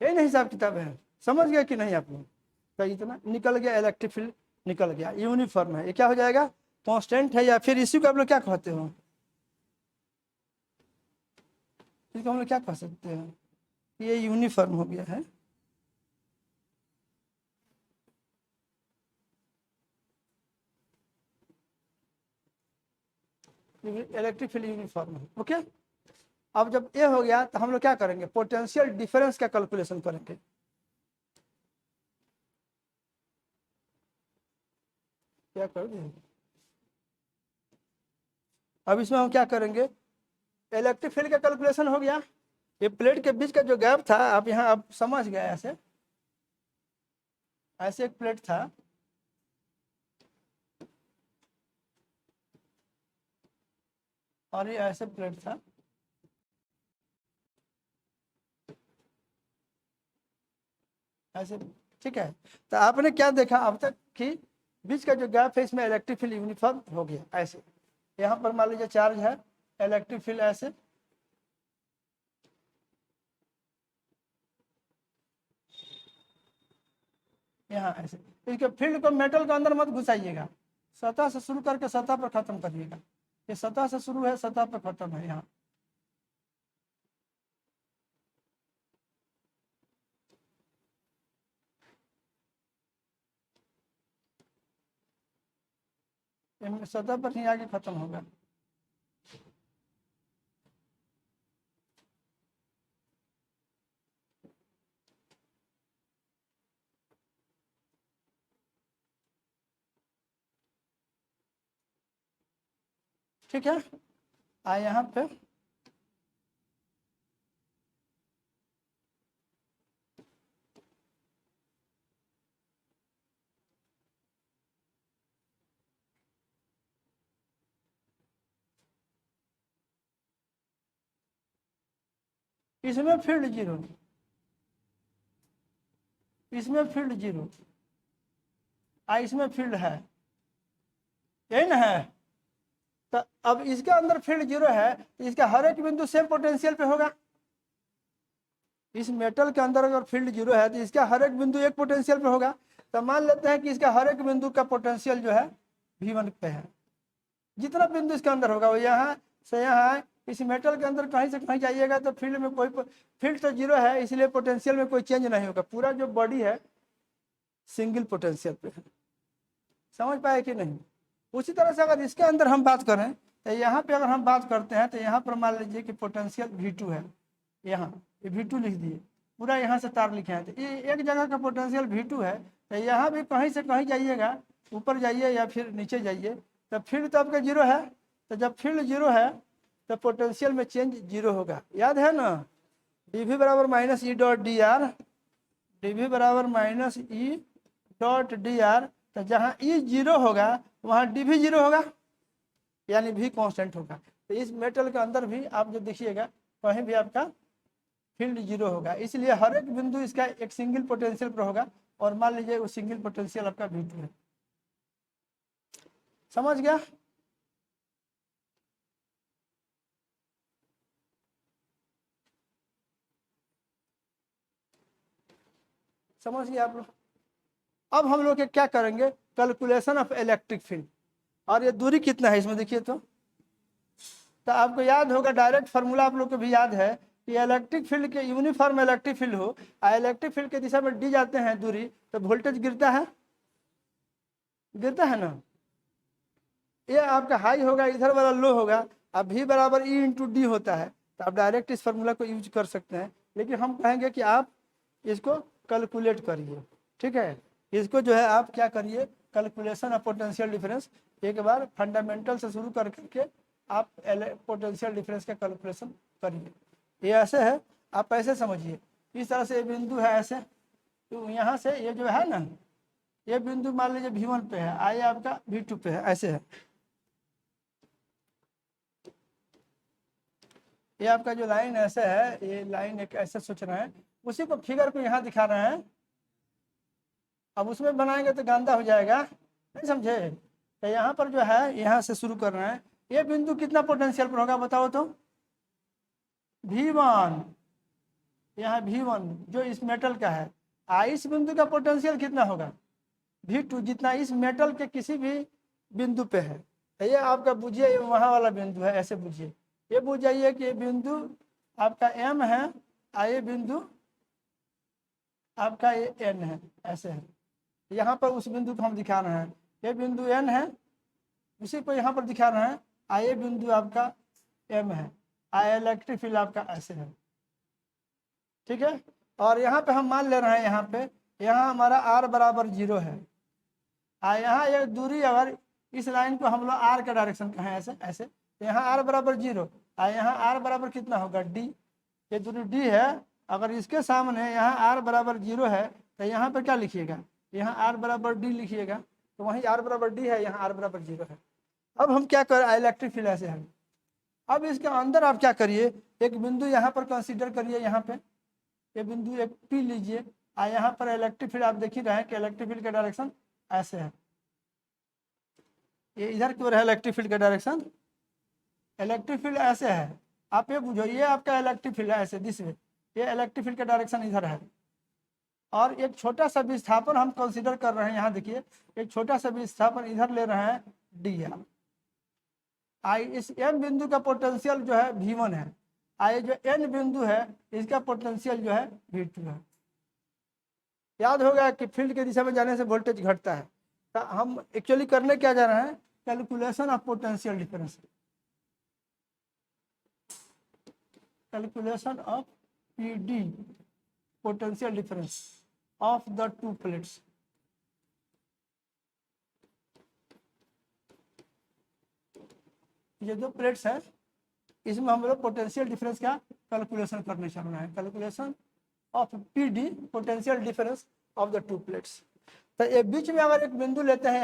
यही नहीं हिसाब किताब है, समझ गया कि नहीं आप लोग? तो इतना निकल गया, इलेक्ट्रिक फील्ड निकल गया, यूनिफॉर्म है। ये क्या हो जाएगा, कांस्टेंट है, या फिर इसी को आप लोग क्या कहते हो, इसको हम लोग क्या कह सकते हैं, ये यूनिफॉर्म हो गया है। इलेक्ट्रिक फील्ड यूनिफॉर्म है, ओके। अब जब ये हो गया तो हम लोग क्या करेंगे, पोटेंशियल डिफरेंस का कैलकुलेशन करेंगे। क्या कर दें, अब इसमें हम क्या करेंगे, इलेक्ट्रिक फील्ड का कैलकुलेशन हो गया। ये प्लेट के बीच का जो गैप था, आप यहाँ आप समझ गए, ऐसे ऐसे एक प्लेट था, और ये ऐसे प्लेट था, ऐसे, ठीक है। तो आपने क्या देखा अब तक कि बीच का जो गैप है इसमें इलेक्ट्रिक फील्ड यूनिफॉर्म हो गया। ऐसे यहाँ पर मान लीजिए चार्ज है, इलेक्ट्रिक फील्ड ऐसे, यहाँ ऐसे। इसके फील्ड को मेटल के अंदर मत घुसाइएगा, सतह से शुरू करके सतह पर खत्म करिएगा। ये सतह से शुरू है, सतह पर खत्म है यहाँ। सतह पर ही आगे खत्म होगा। ठीक है, आ यहाँ पे इसमें फील्ड जीरो, इसमें फील्ड जीरो, इसमें फील्ड है, यही ना है। तो अब इसके अंदर फील्ड जीरो है, तो इसका हर एक बिंदु सेम पोटेंशियल पे होगा। इस मेटल के अंदर अगर फील्ड जीरो है तो इसका हर एक बिंदु एक पोटेंशियल पे होगा। तो मान लेते हैं कि इसका हर एक बिंदु का पोटेंशियल जो है V1 पे है। जितना बिंदु इसके अंदर होगा वो यहाँ से यहाँ है। इस मेटल के अंदर कहीं से कहीं जाइएगा तो फील्ड में कोई, फील्ड तो जीरो है, इसलिए पोटेंशियल में कोई चेंज नहीं होगा। पूरा जो बॉडी है सिंगल पोटेंशियल पे है। समझ पाए कि नहीं? उसी तरह से अगर इसके अंदर हम बात करें तो यहाँ पे अगर हम बात करते हैं तो यहाँ पर मान लीजिए कि पोटेंशियल V2 है, यहाँ ये V2 लिख दिए, पूरा यहाँ से तार लिखे हैं। तो ये एक जगह का पोटेंशियल V2 है। तो यहाँ भी कहीं से कहीं जाइएगा, ऊपर जाइए या फिर नीचे जाइए, तो फील्ड तो आपका जीरो है। तो जब फील्ड जीरो है तो पोटेंशियल में चेंज जीरो होगा, याद है ना। dV बराबर minus E dot D R, dV बराबर minus E dot D R. तो जहाँ ई जीरो होगा वहाँ dV जीरो होगा, यानी V कांस्टेंट होगा। तो इस मेटल के अंदर भी आप जो देखिएगा कहीं भी आपका फील्ड जीरो होगा, इसलिए हर एक बिंदु इसका एक सिंगल पोटेंशियल पर होगा। और मान लीजिए वो सिंगल पोटेंशियल आपका V2 है। समझ गया? समझ गए आप लोग? अब हम लोग क्या करेंगे, कैलकुलेशन ऑफ इलेक्ट्रिक फील्ड। और ये दूरी कितना है इसमें देखिए तो आपको याद होगा, डायरेक्ट फार्मूला आप लोग को भी याद है कि इलेक्ट्रिक फील्ड के यूनिफॉर्म इलेक्ट्रिक फील्ड हो, इलेक्ट्रिक फील्ड के दिशा में डी जाते हैं दूरी, तो वोल्टेज गिरता है, गिरता है ना। ये आपका हाई होगा, इधर वाला लो होगा। अब V बराबर E इंटू डी होता है, तो आप डायरेक्ट इस फार्मूला को यूज कर सकते हैं, लेकिन हम कहेंगे कि आप इसको कैलकुलेट करिए। ठीक है, इसको जो है आप क्या करिए, कैलकुलेशन ऑफ पोटेंशियल डिफरेंस, एक बार फंडामेंटल से शुरू करके आप पोटेंशियल डिफरेंस का कैलकुलेशन करिए। ये ऐसे है, आप ऐसे समझिए, इस तरह से ये बिंदु है ऐसे, तो यहाँ से ये जो है ना, ये बिंदु मान लीजिए V1 पे है, आइए आपका V2 पे है, ऐसे है। ये आपका जो लाइन ऐसे है, ये लाइन एक ऐसे सोच रहे हैं, उसी को फिगर को यहाँ दिखा रहे हैं। अब उसमें बनाएंगे तो गंदा हो जाएगा, नहीं समझे। तो यहाँ पर जो है, यहाँ से शुरू कर रहे हैं। ये बिंदु कितना पोटेंशियल पर होगा बताओ तो, V1, यहाँ V1 जो इस मेटल का है, इस बिंदु का पोटेंशियल कितना होगा, V2, जितना इस मेटल के किसी भी बिंदु पे है। तो ये आपका बुझिए, ये वहाँ वाला बिंदु है, ऐसे बुझिए। ये बुझ जाइए कि ये बिंदु आपका M है, ये बिंदु आपका ये N है, ऐसे है। यहाँ पर उस बिंदु को हम दिखा रहे हैं, ये बिंदु N है, उसी को यहाँ पर दिखा रहे हैं, ये बिंदु आपका M है, इलेक्ट्रिक फील्ड आपका ऐसे है। ठीक है, और यहाँ पे हम मान ले रहे हैं, यहाँ हमारा R बराबर 0 है। यहाँ ये दूरी, अगर इस लाइन को हम लोग R का डायरेक्शन कहें ऐसे ऐसे, तो यहाँ R बराबर 0, यहाँ R बराबर कितना होगा D, ये दूरी D है। अगर इसके सामने यहाँ R बराबर 0 है, तो यहाँ पे क्या लिखिएगा, यहाँ R बराबर D लिखिएगा, तो वहीं R बराबर D है, यहाँ R बराबर 0 है। अब हम क्या करें, इलेक्ट्रिक फील्ड ऐसे है। अब इसके अंदर आप क्या करिए, एक बिंदु यहाँ पर कंसीडर करिए, यहाँ पे ये बिंदु एक P लीजिए, यहाँ पर इलेक्ट्रिक फील्ड आप देख ही रहे हैं कि इलेक्ट्रिक फील्ड का डायरेक्शन ऐसे है, ये इधर की ओर है इलेक्ट्रिक फील्ड का डायरेक्शन, इलेक्ट्रिक फील्ड ऐसे है। आप ये बुझो, ये आपका इलेक्ट्रिक फील्ड है ऐसे दिस वे, ये इलेक्ट्रिक फील्ड का डायरेक्शन इधर है। और एक छोटा सा विस्थापन हम कंसीडर कर रहे हैं, यहाँ देखिए एक छोटा सा विस्थापन इधर ले रहे हैं dr। इस M बिंदु का पोटेंशियल जो है V1 है, ये जो N बिंदु है इसका पोटेंशियल जो है V2 है। याद होगा कि फील्ड के दिशा में जाने से वोल्टेज घटता है। तो हम एक्चुअली करने क्या जा रहे हैं, calculation of potential difference, calculation of PD, potential difference of the two plates. ये दो प्लेट्स है, इसमें हम लोग पोटेंशियल डिफरेंस का कैलकुलेशन करने चल रहे हैं, calculation of PD, potential difference of the two plates. तो ये बीच में अगर एक बिंदु लेते हैं,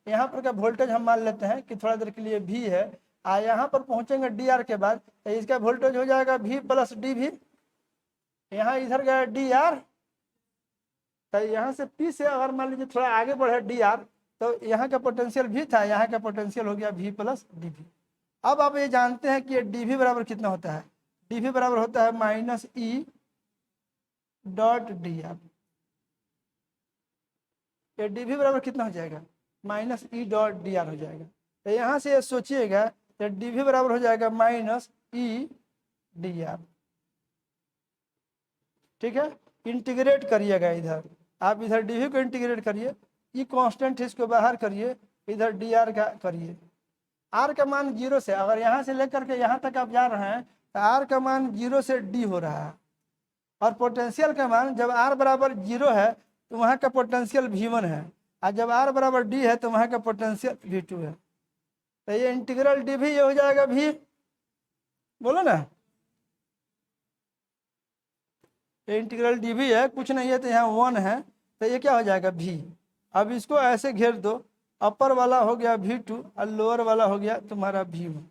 यहाँ पर का वोल्टेज हम मान लेते हैं कि थोड़ा देर के लिए V है, यहाँ पर पहुंचेंगे dr के बाद, तो इसका वोल्टेज हो जाएगा V प्लस dV। यहाँ इधर गया dr, तो यहाँ से P से अगर मान लीजिए थोड़ा आगे बढ़े dr, तो यहाँ का पोटेंशियल V था, यहाँ का पोटेंशियल हो गया V प्लस dV। अब आप ये जानते हैं कि dV बराबर कितना होता है, dV बराबर होता है माइनस E डॉट dr। ये dV बराबर कितना हो जाएगा, माइनस E डॉट dr हो जाएगा। तो यहाँ से सोचिएगा, तो dV बराबर हो जाएगा माइनस E dr। ठीक है, इंटीग्रेट करिएगा इधर, आप इधर dV को इंटीग्रेट करिए, E कांस्टेंट है इसको बाहर करिए, इधर dr का करिए। R का मान 0 से, अगर यहाँ से लेकर के यहाँ तक आप जा रहे हैं, तो R का मान 0 से D हो रहा है। और पोटेंशियल का मान जब R बराबर 0 है तो वहाँ का पोटेंशियल V1 है, और जब R बराबर D है तो वहाँ का पोटेंशियल V2 है। तो ये इंटीग्रल dV ये हो जाएगा V, बोलो ना, ये इंटीग्रल dV है, कुछ नहीं है तो यहाँ 1 है, तो ये क्या हो जाएगा V। अब इसको ऐसे घेर दो, अपर वाला हो गया V2 और लोअर वाला हो गया तुम्हारा V1,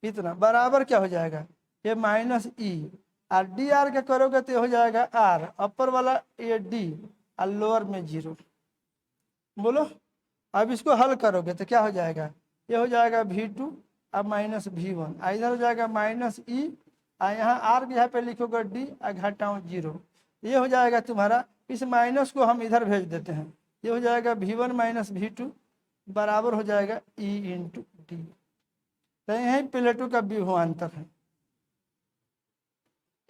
इतना बराबर क्या हो जाएगा, ये माइनस E, और dr का करोगे तो हो जाएगा R, अपर वाला ये D और लोअर में 0। बोलो, अब इसको हल करोगे तो क्या हो जाएगा, ये हो जाएगा V2 और माइनस V1, इधर हो जाएगा माइनस E, यहाँ R के यहाँ पे लिखोगे D और घटाओ 0, ये हो जाएगा तुम्हारा। इस माइनस को हम इधर भेज देते हैं, ये हो जाएगा V1 माइनस V2 बराबर हो जाएगा E इंटू डी। तो यही प्लेटों का विभवांतर है,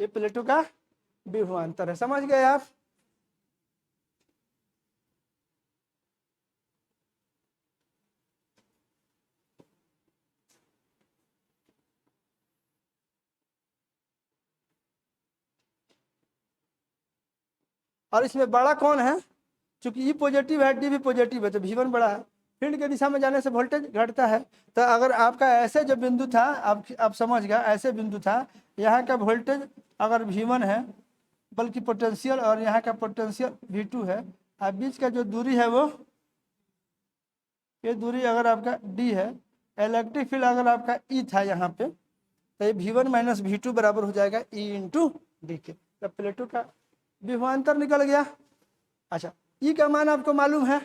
ये प्लेटों का विभवांतर है, समझ गए आप। और इसमें बड़ा कौन है, चूंकि ई पॉजिटिव है डी भी पॉजिटिव है तो V1 बड़ा है। फील्ड के दिशा में जाने से वोल्टेज घटता है। तो अगर आपका ऐसे जो बिंदु था, आप समझ गया, ऐसे बिंदु था, यहाँ का वोल्टेज अगर V1 है, बल्कि पोटेंशियल, और यहाँ का पोटेंशियल V2 है, और बीच का जो दूरी है वो, ये दूरी अगर आपका D है, इलेक्ट्रिक फील्ड अगर आपका E था यहाँ पे, तो ये V1 माइनस V2 बराबर हो जाएगा E इंटू डी के। तो प्लेटों का विभवांतर निकल गया। अच्छा, ई का मान आपको मालूम है,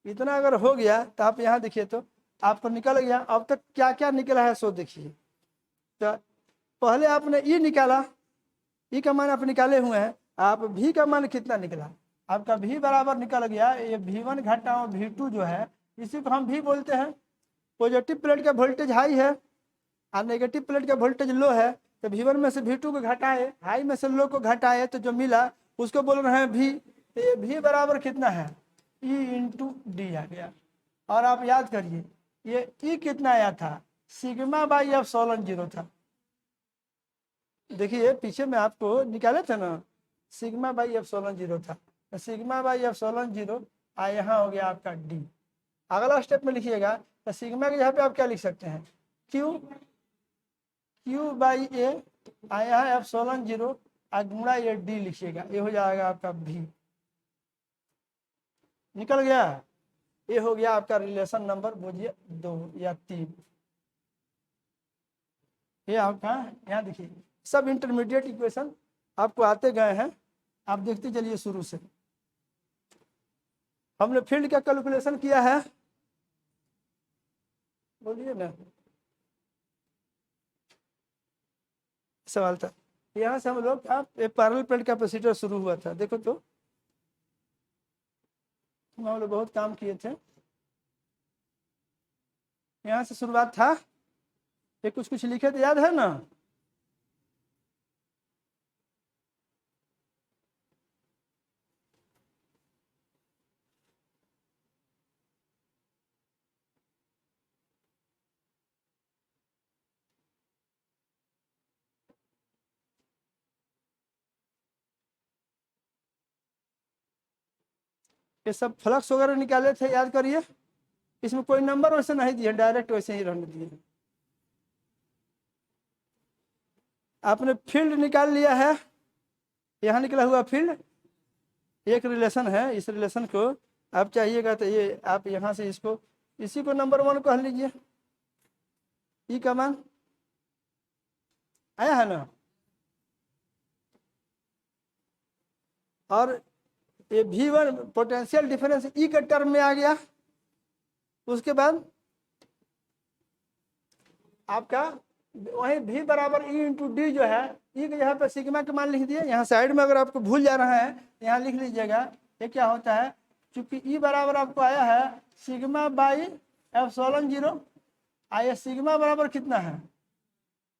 इतना अगर हो गया तो आप यहाँ देखिए तो आपको निकल गया। अब तक क्या क्या निकला है सो देखिए। तो पहले आपने ई निकाला, ई का मान आप निकाले हुए हैं। आप भी का मान कितना निकला, आपका भी बराबर निकल गया ये V1 घटा V2 जो है, इसी को हम भी बोलते हैं। पॉजिटिव प्लेट का वोल्टेज हाई है और नेगेटिव प्लेट का वोल्टेज लो है, तो V1 में से V2 को घटाए, हाई में से लो को घटाए, तो जो मिला उसको बोल रहे हैं भी। तो ये भी बराबर कितना है, E इंटू डी आ गया। और आप याद करिए ये E कितना आया था, सिग्मा बाई एप्सिलॉन 0 था। देखिए पीछे में आपको निकाले थे ना, सिग्मा बाई एप्सिलॉन 0 था। तो सिग्मा बाई एप्सिलॉन 0 यहाँ हो गया आपका D। अगला स्टेप में लिखिएगा तो सिग्मा के यहाँ पे आप क्या लिख सकते हैं, Q बाई ए, यहाँ एप्सिलॉन 0 गुणा ये D लिखिएगा, ये हो जाएगा आपका V। निकल गया। ये हो गया आपका रिलेशन नंबर बोलिए 2 या 3। ये आपका यहाँ देखिए सब इंटरमीडिएट इक्वेशन आपको आते गए हैं, आप देखते चलिए शुरू से। हमने फील्ड का कैलकुलेशन किया है, बोलिए ना, सवाल था। यहाँ से हम लोग पैरेलल प्लेट कैपेसिटर शुरू हुआ था, देखो तो हम लोग बहुत काम किए थे। यहाँ से शुरुआत था, ये कुछ कुछ लिखे थे, याद है ना। ये सब फ्लक्स वगैरह निकाले थे, याद करिए। इसमें कोई नंबर वैसे नहीं दिए, डायरेक्ट वैसे ही रहने दिए। आपने फील्ड निकाल लिया है, यहाँ निकला हुआ फील्ड एक रिलेशन है। इस रिलेशन को आप चाहिएगा तो ये आप यहाँ से इसको, इसी को नंबर 1 कह लीजिए। ई का मान आया है ना, और ये V1 पोटेंशियल डिफरेंस ई के टर्म में आ गया। उसके बाद आपका वही V बराबर E इंटू डी जो है, ई के यहाँ पे सिग्मा के मान लिख दिए। यहाँ साइड में अगर आपको भूल जा रहा है यहाँ लिख लीजिएगा। ये क्या होता है, चूंकि ई बराबर आपको आया है सिग्मा बाई एप्सिलॉन 0, आया सिग्मा बराबर कितना है,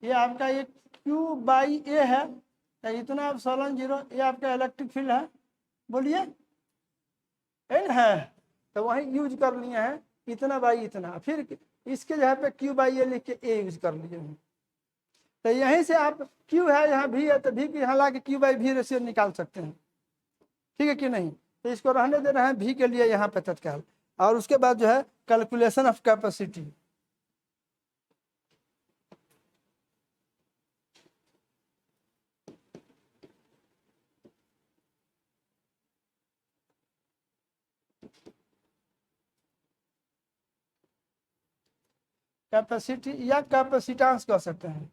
ये आपका ये Q बाई ए है, तो इतना एप्सिलॉन 0 ये आपका इलेक्ट्रिक फील्ड है, बोलिए एन है। तो वही यूज कर लिए हैं इतना बाई इतना, फिर इसके जगह पे Q बाई ए लिख के ए यूज कर लिए हैं। तो यहीं से आप Q है यहाँ V है, तो V के यहाँ ला के Q बाई V रेशियो निकाल सकते हैं, ठीक है कि नहीं। तो इसको रहने दे रहे हैं V के लिए यहाँ पे तत्काल। और उसके बाद जो है कैलकुलेशन ऑफ कैपेसिटी, कैपेसिटी या कैपेसिटेंस कह सकते हैं।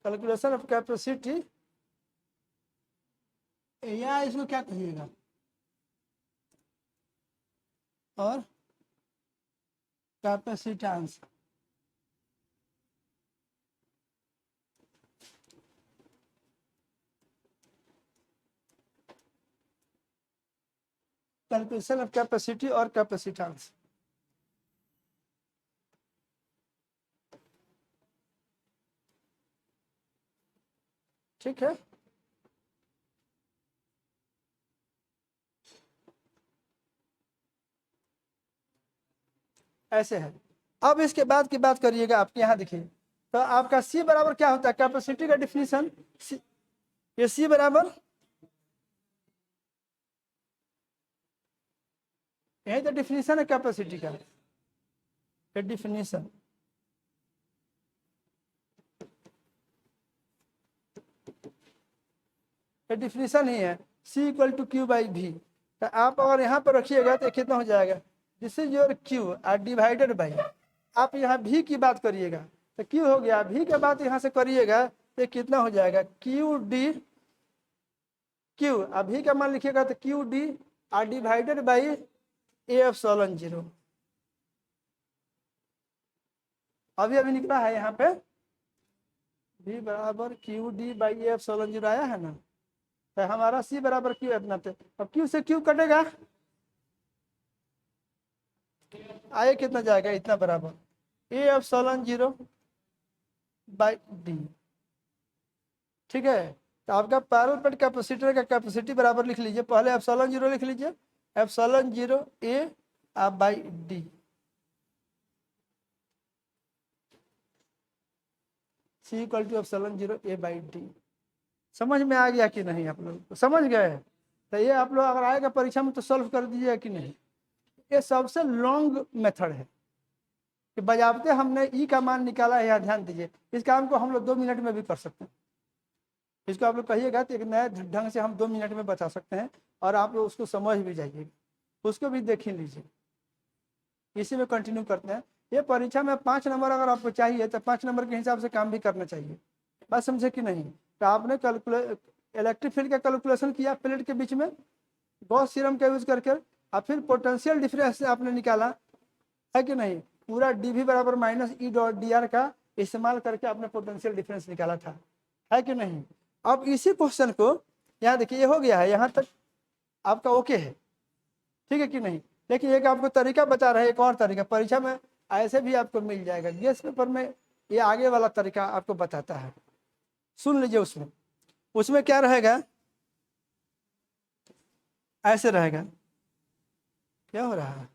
कैलकुलेशन ऑफ कैपेसिटी या इसको क्या कहिएगा, और कैपेसिटेंस। कैलकुलेशन ऑफ कैपेसिटी और कैपेसिटेंस। ठीक है। ऐसे है। अब इसके बाद की बात करिएगा, आपके यहाँ देखिए, तो आपका सी बराबर क्या होता है, कैपेसिटी का डिफिनीशन, ये सी बराबर, यही तो डिफिनीशन है कैपेसिटी का, ये डिफिनीशन, ये डिफिनीशन ही है, सी इक्वल टू क्यू बाई भी। तो आप अगर यहाँ पर रखिएगा तो कितना हो जाएगा, this is your Q R divided by, आप यहाँ भी की बात करिएगा तो क्यू हो गया, भी के बात यहाँ से करिएगा तो कितना हो जाएगा, क्यू डी, क्यू अभी का मान लिखिएगा तो Q D R divided by A epsilon zero. अभी अभी निकला है यहाँ पे भी बराबर Q D by A epsilon zero आया है ना, तो हमारा सी बराबर क्यू इतना थे, अब क्यू से क्यू कटेगा, आए कितना जाएगा, इतना बराबर A epsilon zero by D. ठीक है, तो आपका पैरेलल प्लेट कैपेसिटर का कैपेसिटी बराबर लिख लीजिए, पहले एप्सिलॉन जीरो लिख लीजिए, epsilon zero A by D, C equal to epsilon zero A by D. समझ में आ गया कि नहीं, आप लोग समझ गए, तो ये आप लोग अगर आएगा परीक्षा में तो सॉल्व कर दीजिएगा कि नहीं। ये सबसे लॉन्ग मेथड है कि बजाबते हमने ई का मान निकाला है, यहाँ ध्यान दीजिए, इस काम को हम लोग 2 मिनट में भी कर सकते हैं, इसको आप लोग कहिएगा तो एक नए ढंग से हम 2 मिनट में बता सकते हैं, और आप लोग उसको समझ भी जाइएगा, उसको भी देख ही लीजिए। इसी में कंटिन्यू करते हैं। ये परीक्षा में 5 नंबर अगर आपको चाहिए तो 5 नंबर के हिसाब से काम भी करना चाहिए, बात समझे कि नहीं। तो आपने इलेक्ट्रिक फील्ड का कैलकुलेशन किया प्लेट के बीच में गॉस थ्योरम का यूज करके, और फिर पोटेंशियल डिफरेंस आपने निकाला है कि नहीं, पूरा डीवी बराबर minus E dot D R का इस्तेमाल करके आपने पोटेंशियल डिफरेंस निकाला था, है कि नहीं। अब इसी क्वेश्चन को यहाँ देखिए, ये हो गया है, यहाँ तक आपका ओके है, ठीक है कि नहीं। लेकिन एक आपको तरीका बता रहे हैं, एक और तरीका परीक्षा में ऐसे भी आपको मिल जाएगा, गेस पेपर में ये आगे वाला तरीका आपको बताता है, सुन लीजिए। उसमें उसमें क्या रहेगा, ऐसे रहेगा, क्या हो रहा है,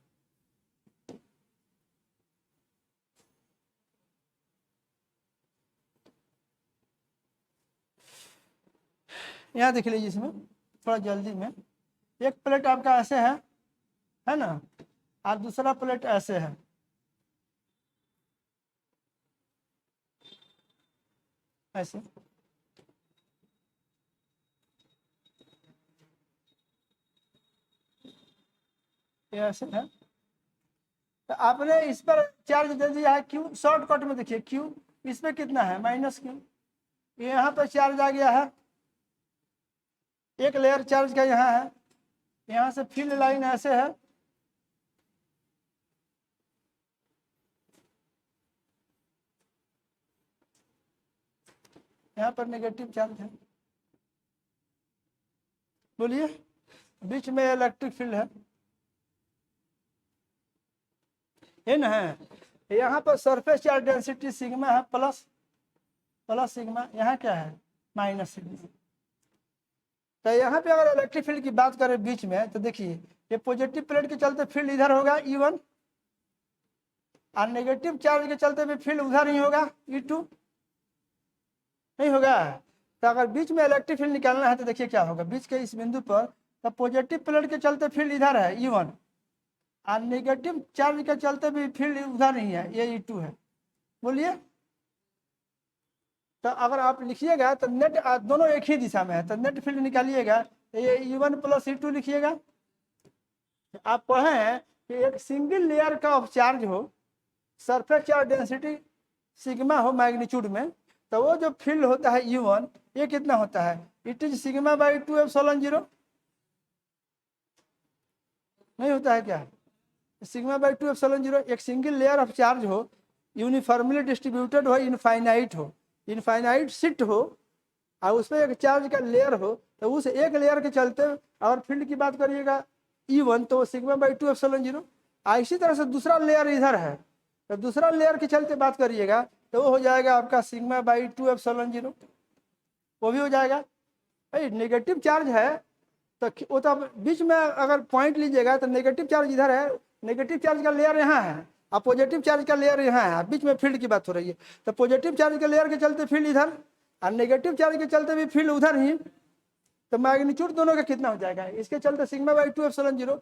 यहाँ देख लीजिए, इसमें थोड़ा जल्दी में, एक प्लेट आपका ऐसे है ना, और दूसरा प्लेट ऐसे है, ऐसे, ये ऐसे है। तो आपने इस पर चार्ज दे दिया है क्यू, शॉर्टकट में देखिए क्यू, इस पर कितना है माइनस क्यू, यहाँ पर चार्ज आ गया है, एक लेयर चार्ज का यहाँ है, यहाँ से फील्ड लाइन ऐसे है, यहाँ पर नेगेटिव चार्ज है, बोलिए, बीच में इलेक्ट्रिक फील्ड है, ये ना है, यहाँ पर सरफेस चार्ज डेंसिटी सिग्मा है, प्लस सिग्मा, यहाँ क्या है माइनस सिग्मा। तो यहाँ पे अगर इलेक्ट्रिक फील्ड की बात करें बीच में, तो देखिए ये पॉजिटिव प्लेट के चलते फील्ड इधर होगा E1, और नेगेटिव चार्ज के चलते भी फील्ड उधर नहीं होगा E2, नहीं होगा। तो अगर बीच में इलेक्ट्रिक फील्ड निकालना है तो देखिए क्या होगा, बीच के इस बिंदु पर, तो पॉजिटिव प्लेट के चलते फील्ड इधर है E1, और नेगेटिव चार्ज के चलते भी फील्ड उधर नहीं है, ये E2 है, बोलिए। तो अगर आप लिखिएगा तो नेट दोनों एक ही दिशा में है, तो नेट फील्ड निकालिएगा तो ये E1 प्लस E2 लिखिएगा। आप पढ़े हैं कि एक सिंगल लेयर का ऑफ चार्ज हो, सरफेस चार्ज डेंसिटी सिग्मा हो मैग्नीट्यूड में, तो वो जो फील्ड होता है E1, ये कितना होता है, it is sigma by 2 epsilon zero, नहीं होता है क्या, सिग्मा बाई 2 एप्सिलॉन जीरो। एक सिंगल लेयर ऑफ चार्ज हो, यूनिफॉर्मली डिस्ट्रीब्यूटेड हो, इनफाइनाइट हो, इनफाइनाइट शिफ्ट हो, और उसमें एक चार्ज का लेयर हो, तो उस एक लेयर के चलते और फील्ड की बात करिएगा E1, तो वो सिग्मा बाई 2 एप्सिलॉन जीरो। इसी तरह से दूसरा लेयर इधर है, तो दूसरा लेयर के चलते बात करिएगा तो वो हो जाएगा आपका सिग्मा बाई 2 एप्सिलॉन जीरो। वो भी हो जाएगा। भाई नेगेटिव चार्ज है तो वो तो बीच में अगर पॉइंट लीजिएगा तो नेगेटिव चार्ज इधर है, नेगेटिव चार्ज का लेयर यहाँ है और पॉजिटिव चार्ज का लेयर यहाँ है, बीच में फील्ड की बात हो रही है। तो पॉजिटिव चार्ज के लेयर के चलते फील्ड इधर और नेगेटिव चार्ज के चलते भी फील्ड उधर ही, तो मैग्नीट्यूड दोनों का कितना हो जाएगा, इसके चलते सिग्मा बाई 2 एप्सिलॉन 0।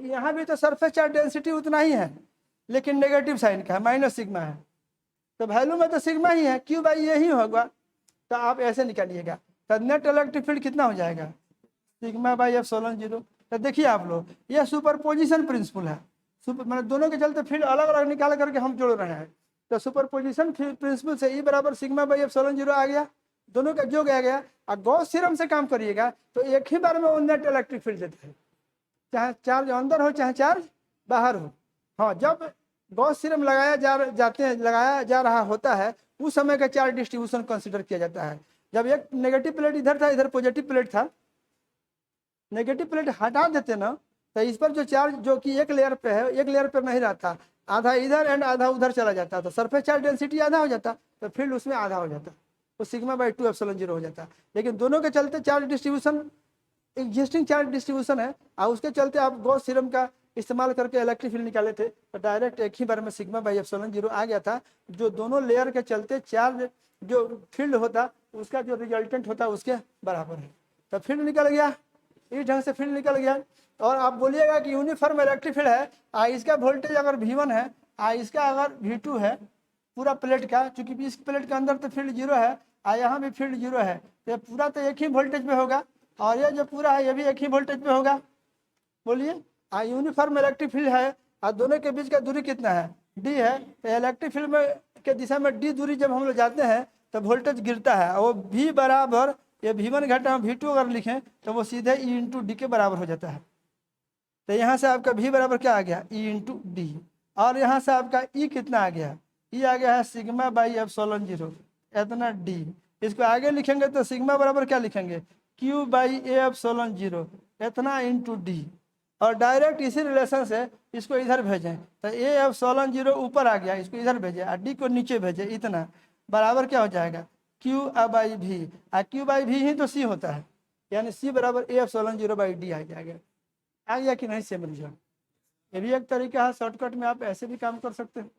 यहाँ भी तो सरफेस चार्ज डेंसिटी उतना ही है लेकिन नेगेटिव साइन का है, माइनस सिग्मा है, तो वैल्यू में तो सिग्मा ही है, क्यू बाई ये ही होगा। तो आप ऐसे निकालिएगा तो नेट इलेक्ट्रिक फील्ड कितना हो जाएगा, सिग्मा बाई एप्सिलॉन 0। तो देखिए आप लोग ये सुपरपोजिशन प्रिंसिपल है, मतलब दोनों के चलते फील्ड अलग अलग निकाल करके हम जोड़ रहे हैं। तो सुपरपोजिशन प्रिंसिपल से ई बराबर सिग्मा बाई एप्सिलॉन 0 आ गया, दोनों का जोड़ आ गया। और गॉस थ्योरम से काम करिएगा तो एक ही बार में वो नेट इलेक्ट्रिक फील्ड देते हैं, चाहे चार्ज अंदर हो चाहे चार्ज बाहर हो। हाँ, जब गॉस थ्योरम लगाया जा रहा होता है उस समय का चार्ज डिस्ट्रीब्यूशन कंसीडर किया जाता है। जब एक नेगेटिव प्लेट इधर था, इधर पॉजिटिव प्लेट था, नेगेटिव प्लेट हटा देते ना तो इस पर जो चार्ज जो कि एक लेयर पे है, एक लेयर पर नहीं रहता, आधा इधर एंड आधा उधर चला जाता, तो सरफेस चार्ज डेंसिटी आधा हो जाता, तो फील्ड उसमें आधा हो जाता, तो सिग्मा बाई 2 एप्सिलॉन 0 हो जाता। लेकिन दोनों के चलते charge distribution existing charge distribution है और उसके चलते आप गॉस थ्योरम का इस्तेमाल करके इलेक्ट्रिक फील्ड निकाले थे, तो डायरेक्ट एक ही बार में सिग्मा बाई एप्सिलॉन 0 आ गया था, जो दोनों लेयर के चलते चार्ज जो फील्ड होता उसका जो रिजल्टेंट होता उसके बराबर है। तो फील्ड निकल गया, इस ढंग से फील्ड निकल गया। और आप बोलिएगा कि यूनिफॉर्म इलेक्ट्रिक फील्ड है, इसका वोल्टेज अगर V1 है, इसका अगर V2 है पूरा प्लेट का, चूंकि इस प्लेट के अंदर तो फील्ड 0 है और यहाँ भी फील्ड 0 है, तो पूरा तो एक ही वोल्टेज पे होगा और ये जो पूरा है ये भी एक ही वोल्टेज पे होगा। बोलिए, यूनिफॉर्म इलेक्ट्रिक फील्ड है और दोनों के बीच का दूरी कितना है, D है। तो इलेक्ट्रिक फील्ड में के दिशा में D दूरी जब हम लोग जाते हैं तो वोल्टेज गिरता है और वो V बराबर ये V1 घटा V2 अगर लिखें तो वो सीधे E इंटू डी के बराबर हो जाता है। तो यहाँ से आपका V बराबर क्या आ गया, E इंटू डी, और यहाँ से आपका E कितना आ गया, E आ गया है सिग्मा बाई एप्सिलॉन 0 इतना D। इसको आगे लिखेंगे तो सिग्मा बराबर क्या लिखेंगे, Q बाई ए एप्सिलॉन 0 इतना इंटू डी, और डायरेक्ट इसी रिलेशन से इसको इधर भेजें तो ए एप्सिलॉन 0 ऊपर आ गया, इसको इधर भेजें और डी को नीचे भेजें, इतना बराबर क्या हो जाएगा Q बाई भी, Q बाई भी ही तो C होता है, यानी C बराबर ए एप्सिलॉन 0 बाई डी आ जाएगा। आ गया कि नहीं सेम रिजल्ट। ये भी एक तरीका है, शॉर्टकट में आप ऐसे भी काम कर सकते हैं।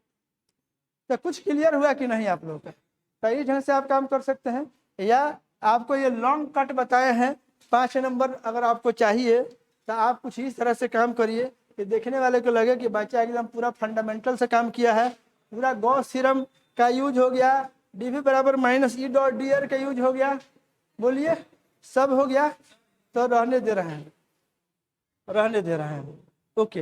तो कुछ क्लियर हुआ कि नहीं आप लोगों का, तो इस ढंग से आप काम कर सकते हैं। या आपको ये लॉन्ग कट बताए हैं 5 नंबर, अगर आपको चाहिए तो आप कुछ इस तरह से काम करिए कि देखने वाले को लगे कि बच्चा एकदम पूरा फंडामेंटल से काम किया है, पूरा गॉस थ्योरम का यूज हो गया, dV बराबर माइनस E डॉट dr का यूज हो गया, बोलिए सब हो गया। तो रहने दे रहे हैं, ओके।